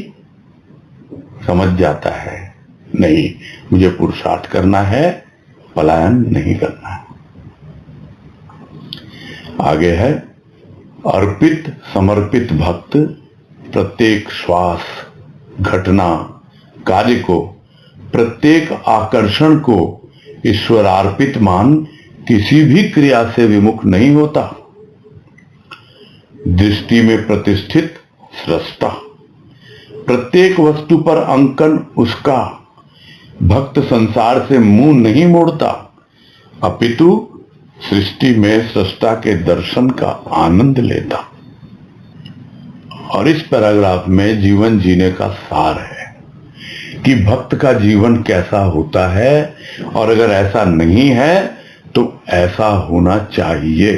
समझ जाता है, नहीं मुझे पुरुषार्थ करना है, पलायन नहीं करना है। आगे है, अर्पित समर्पित भक्त प्रत्येक श्वास, घटना, कार्य को, प्रत्येक आकर्षण को ईश्वरार्पित मान किसी भी क्रिया से विमुख नहीं होता। दृष्टि में प्रतिष्ठित सृष्टा, प्रत्येक वस्तु पर अंकन उसका। भक्त संसार से मुंह नहीं मोड़ता, अपितु सृष्टि में सृष्टा के दर्शन का आनंद लेता। और इस पैराग्राफ में जीवन जीने का सार है कि भक्त का जीवन कैसा होता है, और अगर ऐसा नहीं है तो ऐसा होना चाहिए।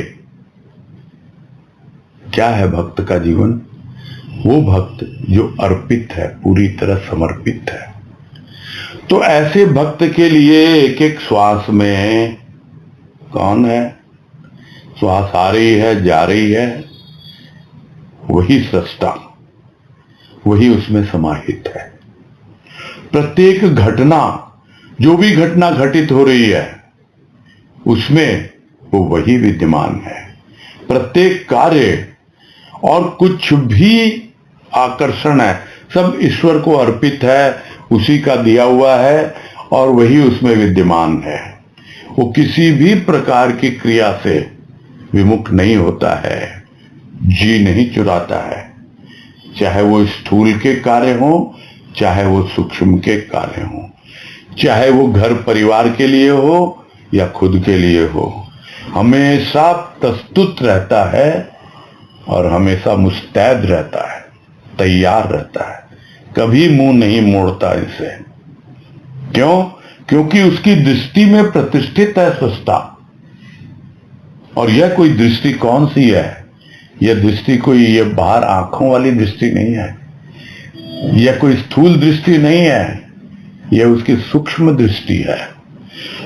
क्या है भक्त का जीवन? वो भक्त जो अर्पित है, पूरी तरह समर्पित है। तो ऐसे भक्त के लिए एक एक श्वास में कौन है, श्वास आ रही है जा रही है, वही सृष्टा, वही उसमें समाहित है। प्रत्येक घटना, जो भी घटना घटित हो रही है उसमें वो वही विद्यमान है। प्रत्येक कार्य और कुछ भी आकर्षण है, सब ईश्वर को अर्पित है, उसी का दिया हुआ है और वही उसमें विद्यमान है। वो किसी भी प्रकार की क्रिया से विमुख नहीं होता है, जी नहीं चुराता है, चाहे वो स्थूल के कार्य हो, चाहे वो सूक्ष्म के कार्य हो, चाहे वो घर परिवार के लिए हो या खुद के लिए हो, हमेशा प्रस्तुत रहता है और हमेशा मुस्तैद रहता है, तैयार रहता है, कभी मुंह नहीं मोड़ता इनसे। क्यों? क्योंकि उसकी दृष्टि में प्रतिष्ठित है सृष्टा। और यह कोई दृष्टि कौन सी है? यह दृष्टि कोई ये बाहर आंखों वाली दृष्टि नहीं है, यह कोई स्थूल दृष्टि नहीं है, यह उसकी सूक्ष्म दृष्टि है।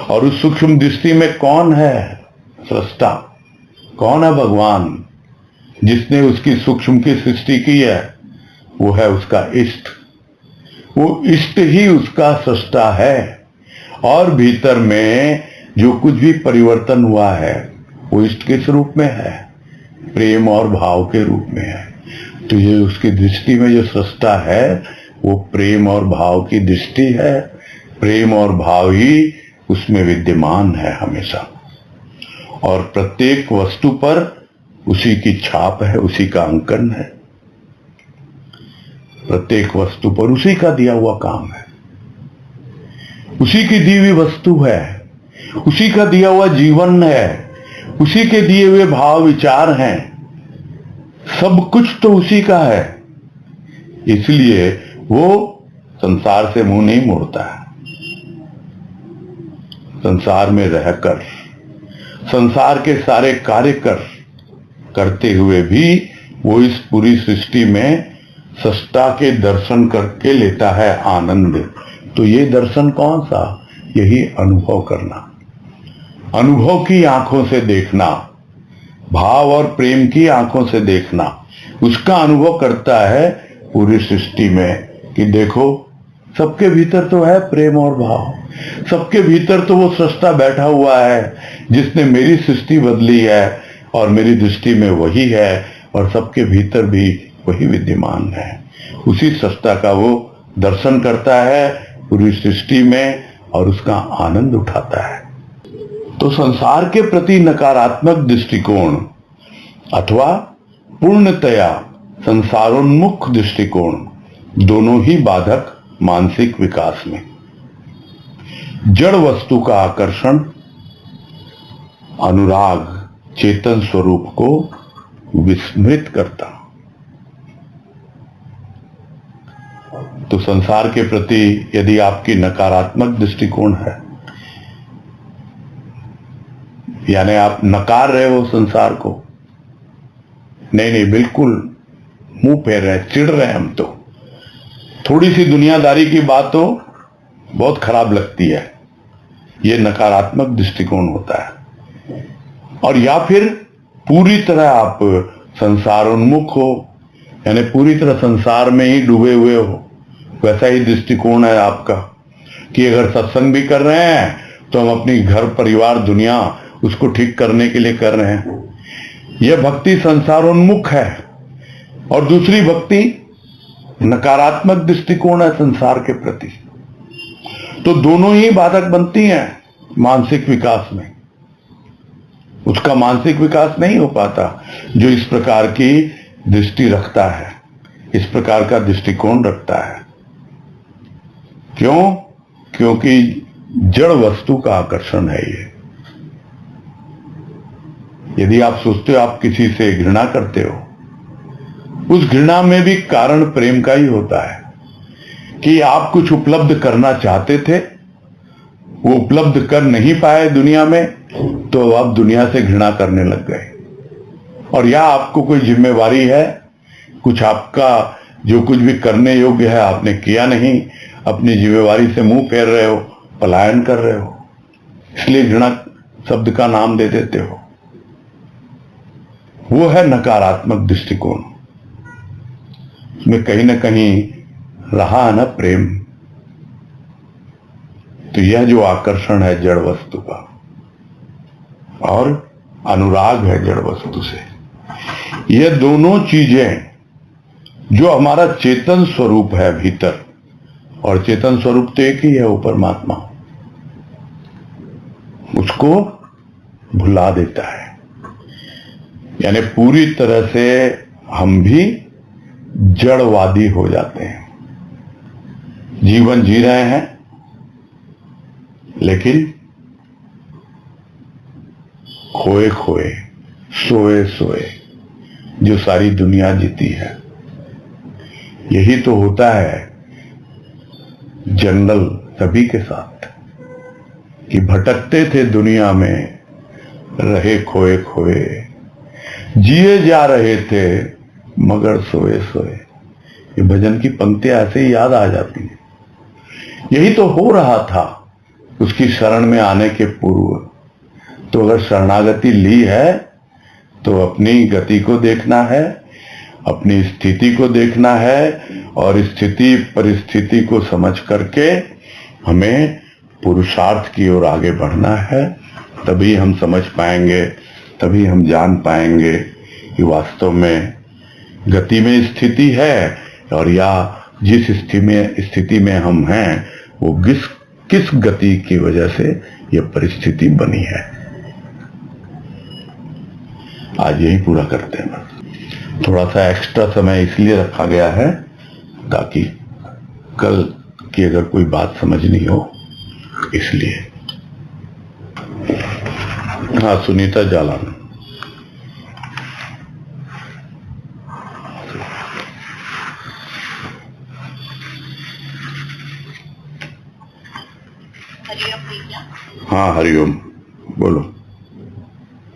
और उस सूक्ष्म दृष्टि में कौन है? सृष्टा। कौन है? भगवान। जिसने उसकी सूक्ष्म की सृष्टि की है वो है उसका इष्ट। वो इष्ट ही उसका सृष्टा है। और भीतर में जो कुछ भी परिवर्तन हुआ है वो इष्ट किस रूप में है? प्रेम और भाव के रूप में है। तो ये उसकी दृष्टि में जो सृष्टा है वो प्रेम और भाव की दृष्टि है। प्रेम और भाव ही उसमें विद्यमान है हमेशा। और प्रत्येक वस्तु पर उसी की छाप है, उसी का अंकन है। प्रत्येक वस्तु पर उसी का दिया हुआ काम है, उसी की दी हुई वस्तु है, उसी का दिया हुआ जीवन है, उसी के दिए हुए भाव विचार हैं। सब कुछ तो उसी का है। इसलिए वो संसार से मुंह नहीं मोड़ता है। संसार में रहकर, संसार के सारे कार्य करते हुए भी वो इस पूरी सृष्टि में सृष्टा के दर्शन करके लेता है आनंद। तो ये दर्शन कौन सा? यही अनुभव करना, अनुभव की आंखों से देखना, भाव और प्रेम की आंखों से देखना। उसका अनुभव करता है पूरी सृष्टि में कि देखो सबके भीतर तो है प्रेम और भाव, सबके भीतर तो वो सृष्टा बैठा हुआ है जिसने मेरी सृष्टि बदली है और मेरी दृष्टि में वही है और सबके भीतर भी वही विद्यमान है। उसी सृष्टा का वो दर्शन करता है पूरी सृष्टि में और उसका आनंद उठाता है। तो संसार के प्रति नकारात्मक दृष्टिकोण अथवा पूर्णतया संसारोन्मुख दृष्टिकोण दोनों ही बाधक मानसिक विकास में। जड़ वस्तु का आकर्षण, अनुराग चेतन स्वरूप को विस्मृत करता। तो संसार के प्रति यदि आपकी नकारात्मक दृष्टिकोण है, यानी आप नकार रहे हो संसार को, नहीं बिल्कुल मुंह फेर रहे हैं, चिढ़ रहे हैं हम, तो थोड़ी सी दुनियादारी की बात हो बहुत खराब लगती है, ये नकारात्मक दृष्टिकोण होता है। और या फिर पूरी तरह आप संसारोन्मुख हो, यानी पूरी तरह संसार में ही डूबे हुए हो, वैसा ही दृष्टिकोण है आपका कि अगर सत्संग भी कर रहे हैं तो हम अपनी घर परिवार दुनिया उसको ठीक करने के लिए कर रहे हैं। यह भक्ति संसारोन्मुख है। और दूसरी भक्ति नकारात्मक दृष्टिकोण है संसार के प्रति। तो दोनों ही बाधक बनती हैं मानसिक विकास में। उसका मानसिक विकास नहीं हो पाता जो इस प्रकार की दृष्टि रखता है, इस प्रकार का दृष्टिकोण रखता है। क्यों? क्योंकि जड़ वस्तु का आकर्षण है ये। यदि आप सोचते हो आप किसी से घृणा करते हो, उस घृणा में भी कारण प्रेम का ही होता है कि आप कुछ उपलब्ध करना चाहते थे, वो उपलब्ध कर नहीं पाए दुनिया में, तो आप दुनिया से घृणा करने लग गए। और या आपको कोई जिम्मेवारी है, कुछ आपका जो कुछ भी करने योग्य है आपने किया नहीं, अपनी जिम्मेवारी से मुंह फेर रहे हो, पलायन कर रहे हो, इसलिए घृणा शब्द का नाम दे देते हो। वो है नकारात्मक दृष्टिकोण। उसमें कहीं ना कहीं रहा न प्रेम। तो यह जो आकर्षण है जड़ वस्तु का और अनुराग है जड़ वस्तु से, यह दोनों चीजें जो हमारा चेतन स्वरूप है भीतर, और चेतन स्वरूप तो एक ही है, वो परमात्मा, उसको भुला देता है। यानी पूरी तरह से हम भी जड़वादी हो जाते हैं। जीवन जी रहे हैं लेकिन खोए खोए, सोए सोए जो सारी दुनिया जीती है। यही तो होता है जनरल सभी के साथ कि भटकते थे दुनिया में, रहे खोए खोए, जिए जा रहे थे मगर सोए सोए। ये भजन की पंक्तियां ऐसे ही याद आ जाती हैं। यही तो हो रहा था उसकी शरण में आने के पूर्व। तो अगर शरणागति ली है तो अपनी गति को देखना है, अपनी स्थिति को देखना है और स्थिति परिस्थिति को समझ करके हमें पुरुषार्थ की ओर आगे बढ़ना है। तभी हम समझ पाएंगे, तभी हम जान पाएंगे कि वास्तव में गति में स्थिति है और या जिस स्थिति में हम हैं वो किस गति की वजह से ये परिस्थिति बनी है। आज यही पूरा करते हैं। बस थोड़ा सा एक्स्ट्रा समय इसलिए रखा गया है ताकि कल की अगर कोई बात समझनी हो, इसलिए। हाँ, सुनीता जालान। हरिओम भैया। हाँ हरिओम, बोलो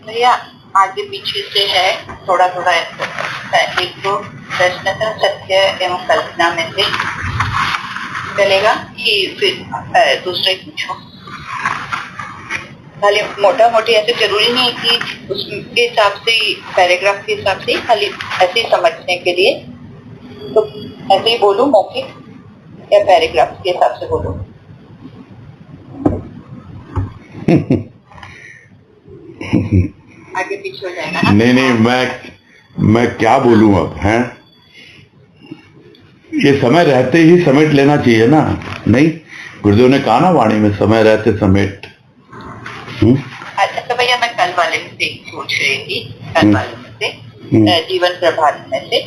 भैया। आगे पीछे से है थोड़ा थोड़ा। एक तो प्रश्न था सत्य एवं कल्पना में से चलेगा कि फिर दूसरे पूछो। खाली मोटा मोटी ऐसे जरूरी नहीं कि उसके हिसाब से पैराग्राफ के हिसाब से, खाली ऐसे ही समझने के लिए तो ऐसे ही बोलूं मौखिक या पैराग्राफ के हिसाब से बोलूं? आगे पीछे हो जाएगा ना? नहीं, मैं क्या बोलूं अब, हैं? ये समय रहते ही समेट लेना चाहिए ना। नहीं, गुरुदेव ने कहा ना वाणी में, समय रहते समेट। अच्छा तो भैया मैं कल वाले में से पूछ रही थी, कल वाले में से जीवन प्रभात में से।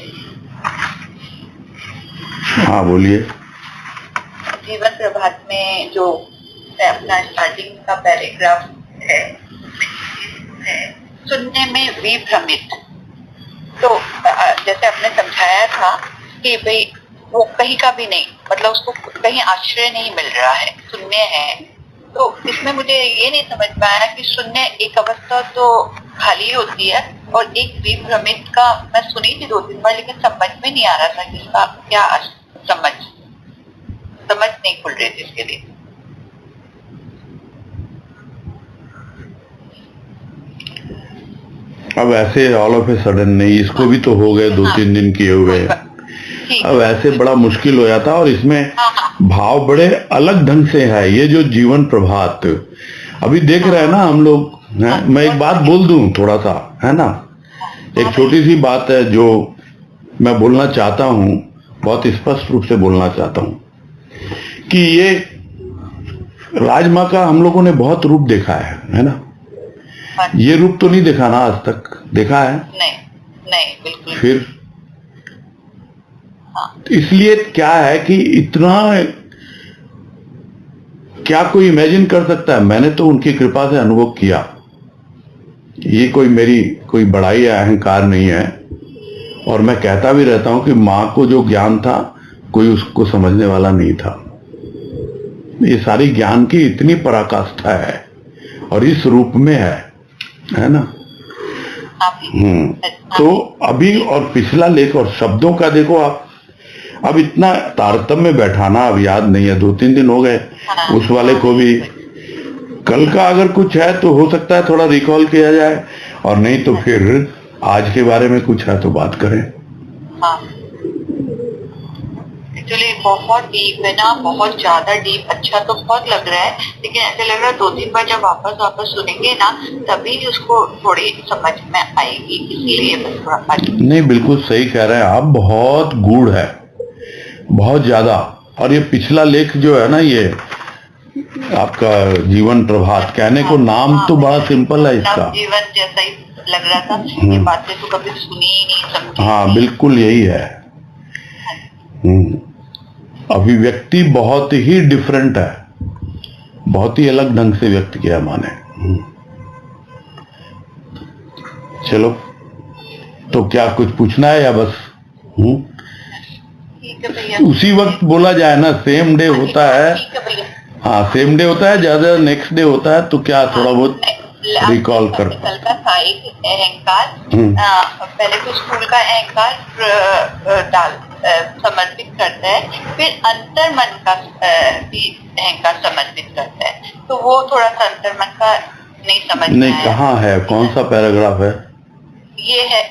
हाँ बोलिए। जीवन प्रभात में जो अपना स्टार्टिंग का पैराग्राफ है, सुनने में विभ्रमित। तो जैसे आपने समझाया था कि भाई वो कहीं का भी नहीं, मतलब उसको कहीं आश्रय नहीं मिल रहा है, शून्य है। तो इसमें मुझे ये नहीं समझ पाया कि शून्य एक अवस्था तो खाली होती है और एक विभ्रमित का मैं सुनी थी 2-3 बार, लेकिन समझ में नहीं आ रहा था कि इसका क्या समझ नहीं खुल रही थी इसके लिए। अब ऐसे ऑल ऑफ ए सडन नहीं, इसको भी तो हो गए 2-3 दिन किए हुए। अब ऐसे बड़ा मुश्किल हो जाता। और इसमें भाव बड़े अलग ढंग से है। ये जो जीवन प्रभात अभी देख रहे हैं ना हम लोग, है? मैं एक बात बोल दूं थोड़ा सा, है ना? एक छोटी सी बात है जो मैं बोलना चाहता हूं, बहुत स्पष्ट रूप से बोलना चाहता हूं कि ये राजमाँ का हम लोगों ने बहुत रूप देखा है ना? ये रूप तो नहीं देखा ना आज तक? देखा है? नहीं बिल्कुल। फिर इसलिए क्या है कि इतना क्या कोई इमेजिन कर सकता है? मैंने तो उनकी कृपा से अनुभव किया। ये कोई मेरी कोई बड़ाई या अहंकार नहीं है। और मैं कहता भी रहता हूं कि मां को जो ज्ञान था कोई उसको समझने वाला नहीं था। ये सारी ज्ञान की इतनी पराकाष्ठा है और इस रूप में है ना? तो अभी और पिछला लेख और शब्दों का देखो आप, अब इतना तारतम्य बैठाना अब याद नहीं है। 2-3 दिन हो गए उस वाले को भी। कल का अगर कुछ है तो हो सकता है थोड़ा रिकॉल किया जाए, और नहीं तो फिर आज के बारे में कुछ है तो बात करें। एक्चुअली बहुत डीप है ना, बहुत ज्यादा डीप। अच्छा तो बहुत लग रहा है, लेकिन ऐसे लग रहा है 2-3 बार जब वापस सुनेंगे ना तभी उसको थोड़ी समझ में आएगी। इसलिए बस थोड़ा नहीं, बिल्कुल सही कह रहे हैं आप। बहुत गूढ़ है, बहुत ज्यादा। और ये पिछला लेख जो है ना, ये आपका जीवन प्रभात, कहने को नाम तो बड़ा सिंपल है इसका, जीवन जैसा ही लग रहा था ये बातें तो कभी सुनी ही नहीं, समझी हाँ बिल्कुल यही है। अभिव्यक्ति बहुत ही डिफरेंट है, बहुत ही अलग ढंग से व्यक्त किया माने। चलो, तो क्या कुछ पूछना है या बस? ठीक है भैया। उसी वक्त बोला जाए ना, सेम डे होता है। ठीक है भैया। हाँ सेम डे होता है, ज्यादा नेक्स्ट डे होता है, तो क्या थोड़ा बहुत रिकॉल कर। कल का था एक अहंकार, पहले तो स्थूल का अहंकार डाल समर्पित करता है, फिर अंतर मन का भी अहंकार समर्पित करता है। तो वो थोड़ा सा अंतर मन का नहीं समझ में नहीं, आया। कहाँ है, कौन सा पैराग्राफ है? ये है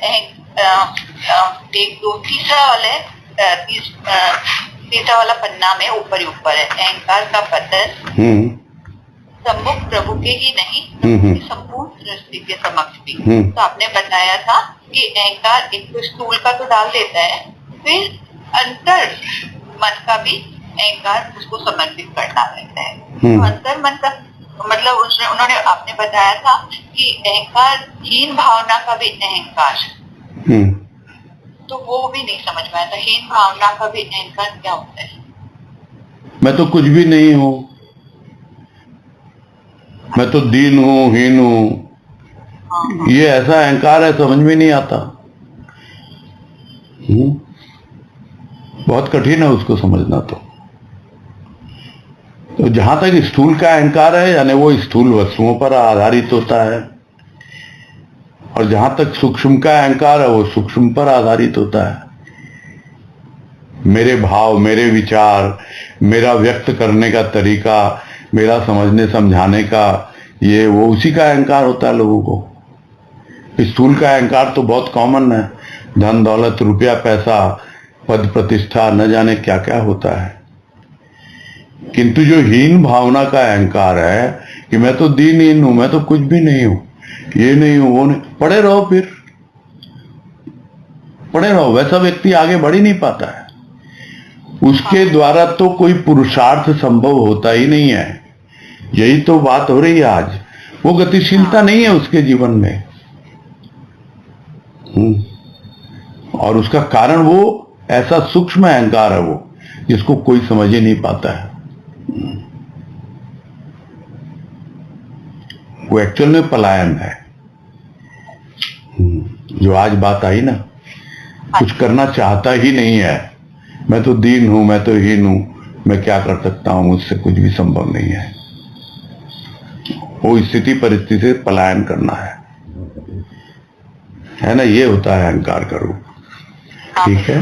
एक दो तीसरा वाला है, तीसरा वाला पन्ना में ऊपर ही ऊपर है, अहंकार का पतन सम्मुख प्रभु के ही नहीं संपूर्ण सृष्टि के समक्ष भी। तो आपने बताया था कि अहंकार एक तो स्थूल का तो डाल देता है, फिर अंतर मन का भी अहंकार उसको समर्पित करना रहता है। तो अंतर मन का मतलब उन्होंने आपने बताया था कि अहंकार हीन भावना का भी अहंकार, तो वो भी नहीं समझ में आया था। हीन भावना का भी अहंकार क्या होता है? मैं तो कुछ भी नहीं हूँ, मैं तो दीन हूँ, हीन हूँ, ये ऐसा अहंकार है, समझ में नहीं आता। बहुत कठिन है उसको समझना। तो जहां तक स्थूल का अहंकार है, यानी वो स्थूल वस्तुओं पर आधारित होता है, और जहां तक सूक्ष्म का अहंकार है, वो सूक्ष्म पर आधारित होता है। मेरे भाव, मेरे विचार, मेरा व्यक्त करने का तरीका, मेरा समझने समझाने का, ये वो उसी का अहंकार होता है लोगों को। स्थूल का अहंकार तो बहुत कॉमन है, धन दौलत, रुपया पैसा, पद प्रतिष्ठा, न जाने क्या क्या होता है। किंतु जो हीन भावना का अहंकार है कि मैं तो दीनहीन हूं, मैं तो कुछ भी नहीं हूं, ये नहीं हूं, वो नहीं, पड़े रहो, फिर पड़े रहो। वैसा व्यक्ति आगे बढ़ ही नहीं पाता है, उसके द्वारा तो कोई पुरुषार्थ संभव होता ही नहीं है। यही तो बात हो रही है आज, वो गतिशीलता नहीं है उसके जीवन में। और उसका कारण वो ऐसा सूक्ष्म अहंकार है, वो जिसको कोई समझ ही नहीं पाता है। वो एक्चुअल में पलायन है। जो आज बात आई ना, कुछ करना चाहता ही नहीं है, मैं तो दीन हूं, मैं तो हीन हूं, मैं क्या कर सकता हूं, मुझसे कुछ भी संभव नहीं है। वो स्थिति परिस्थिति से पलायन करना है ना, ये होता है अहंकार का रूप। ठीक है।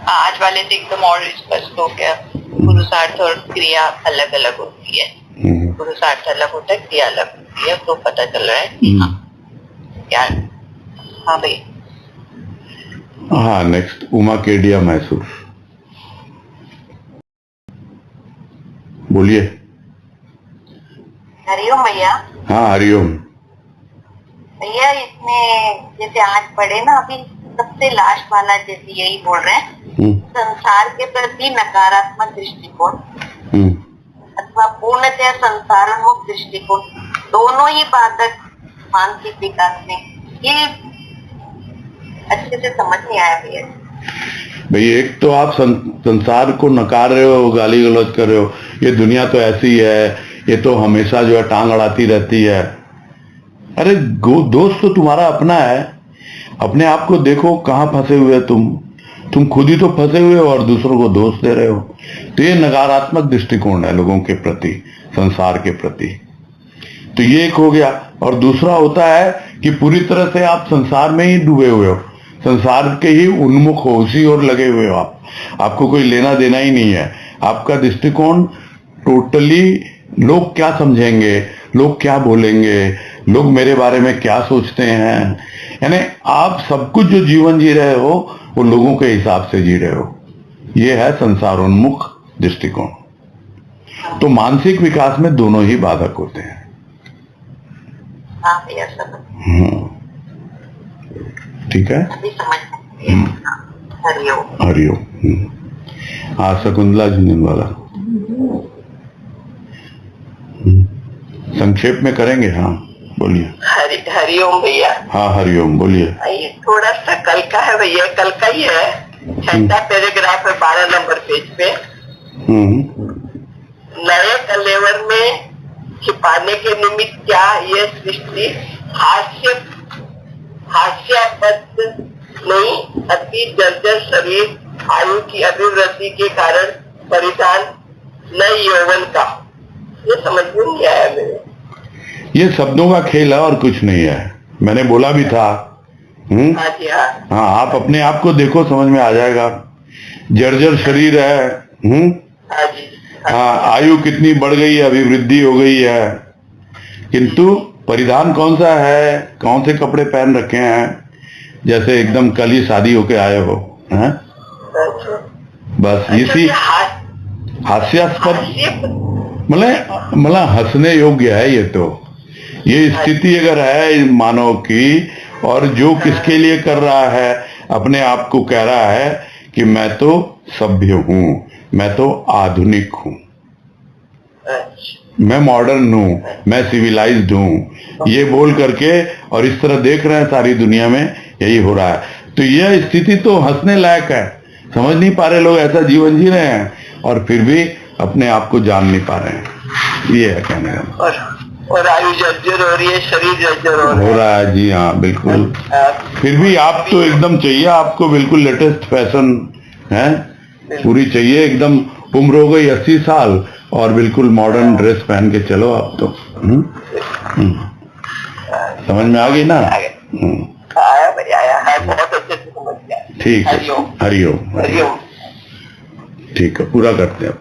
आज वाले से एकदम और स्पष्ट हो गया। पुरुषार्थ और क्रिया अलग अलग होती है, पुरुषार्थ अलग होता है, क्रिया अलग होती है, तो पता चल रहा है कि हाँ क्या। हाँ भाई। हाँ, नेक्स्ट उमा केडिया मैसूर, बोलिए। हरिओम भैया। हाँ हरिओम भैया, इसमें जैसे आज पढ़े ना, अभी सबसे लास्ट वाला जैसे यही बोल रहे हैं, संसार के प्रति नकारात्मक दृष्टिकोण अथवा पूर्णतः संसारोन्मुख दृष्टिकोण, दोनों ही बाधक मानसिक विकास में। ये अच्छे से समझ नहीं आया भैया। भाई, एक तो आप संसार को नकार रहे हो, गाली गलौज कर रहे हो, ये दुनिया तो ऐसी है, ये तो हमेशा जो है टांग अड़ाती रहती है। अरे दोस्त तो तुम्हारा अपना है, अपने आप को देखो कहाँ फंसे हुए तुम खुद ही तो फंसे हुए हो और दूसरों को दोष दे रहे हो। तो ये नकारात्मक दृष्टिकोण है लोगों के प्रति, संसार के प्रति। तो ये एक हो गया। और दूसरा होता है कि पूरी तरह से आप संसार में ही डूबे हुए हो, संसार के ही उन्मुख हो, उसी ओर लगे हुए हो आपको कोई लेना देना ही नहीं है। आपका दृष्टिकोण टोटली लोग क्या समझेंगे, लोग क्या बोलेंगे, लोग मेरे बारे में क्या सोचते हैं, यानी आप सब कुछ जो जीवन जी रहे हो वो लोगों के हिसाब से जी रहे हो। ये है संसारोन्मुख दृष्टिकोण। तो मानसिक विकास में दोनों ही बाधक होते हैं। ठीक है। हरिओम। हाँ, शकुंतला झुंझुनवाला, संक्षेप में करेंगे। हाँ, बोलिए। हरिओम भैया। हाँ हरिओम, बोलिए। ये थोड़ा सा कल का है भैया, कल का ही है, 6वां पैराग्राफ है 12 नंबर पेज पे। नए कलेवर में छिपाने के निमित्त क्या ये सृष्टि हास्यास्पद नहीं, अति जर्जर शरीर आयु की अभिवृद्धि के कारण परिधान नए यौवन का, ये समझ में नहीं आया मेरे। ये शब्दों का खेल है और कुछ नहीं है, मैंने बोला भी था। हाँ जी हाँ। हाँ, आप अपने आप को देखो, समझ में आ जाएगा। जर्जर शरीर है। हाँ जी हाँ, आयु कितनी बढ़ गई है, अभिवृद्धि हो गई है, किंतु परिधान कौन सा है, कौन से कपड़े पहन रखे हैं, जैसे एकदम कल ही शादी होके आए हो। हैं? बस इसी हास्यास्पद, मतलब हंसने योग्य है ये। तो ये स्थिति अगर है मानव की, और जो किसके लिए कर रहा है, अपने आप को कह रहा है कि मैं तो सभ्य हूँ, मैं तो आधुनिक हूँ, मैं मॉडर्न हूँ, मैं सिविलाइज्ड हूँ, ये बोल करके, और इस तरह देख रहे हैं सारी दुनिया में यही हो रहा है। तो यह स्थिति तो हंसने लायक है। समझ नहीं पा रहे लोग, ऐसा जीवन जी रहे हैं और फिर भी अपने आप को जान नहीं पा रहे हैं, ये है कहने का। और आयु जर्जर हो रही है, शरीर जर्जर हो रहा है। जी हाँ, बिल्कुल। फिर भी आप तो एकदम चाहिए, आपको बिल्कुल लेटेस्ट फैशन है पूरी चाहिए, एकदम उम्र हो गई 80 साल और बिल्कुल मॉडर्न ड्रेस पहन के चलो आप तो। समझ में आ गई ना? आया भाई, आया, बहुत अच्छे से समझ गया। ठीक है, हरिओम। ठीक है, पूरा करते हैं।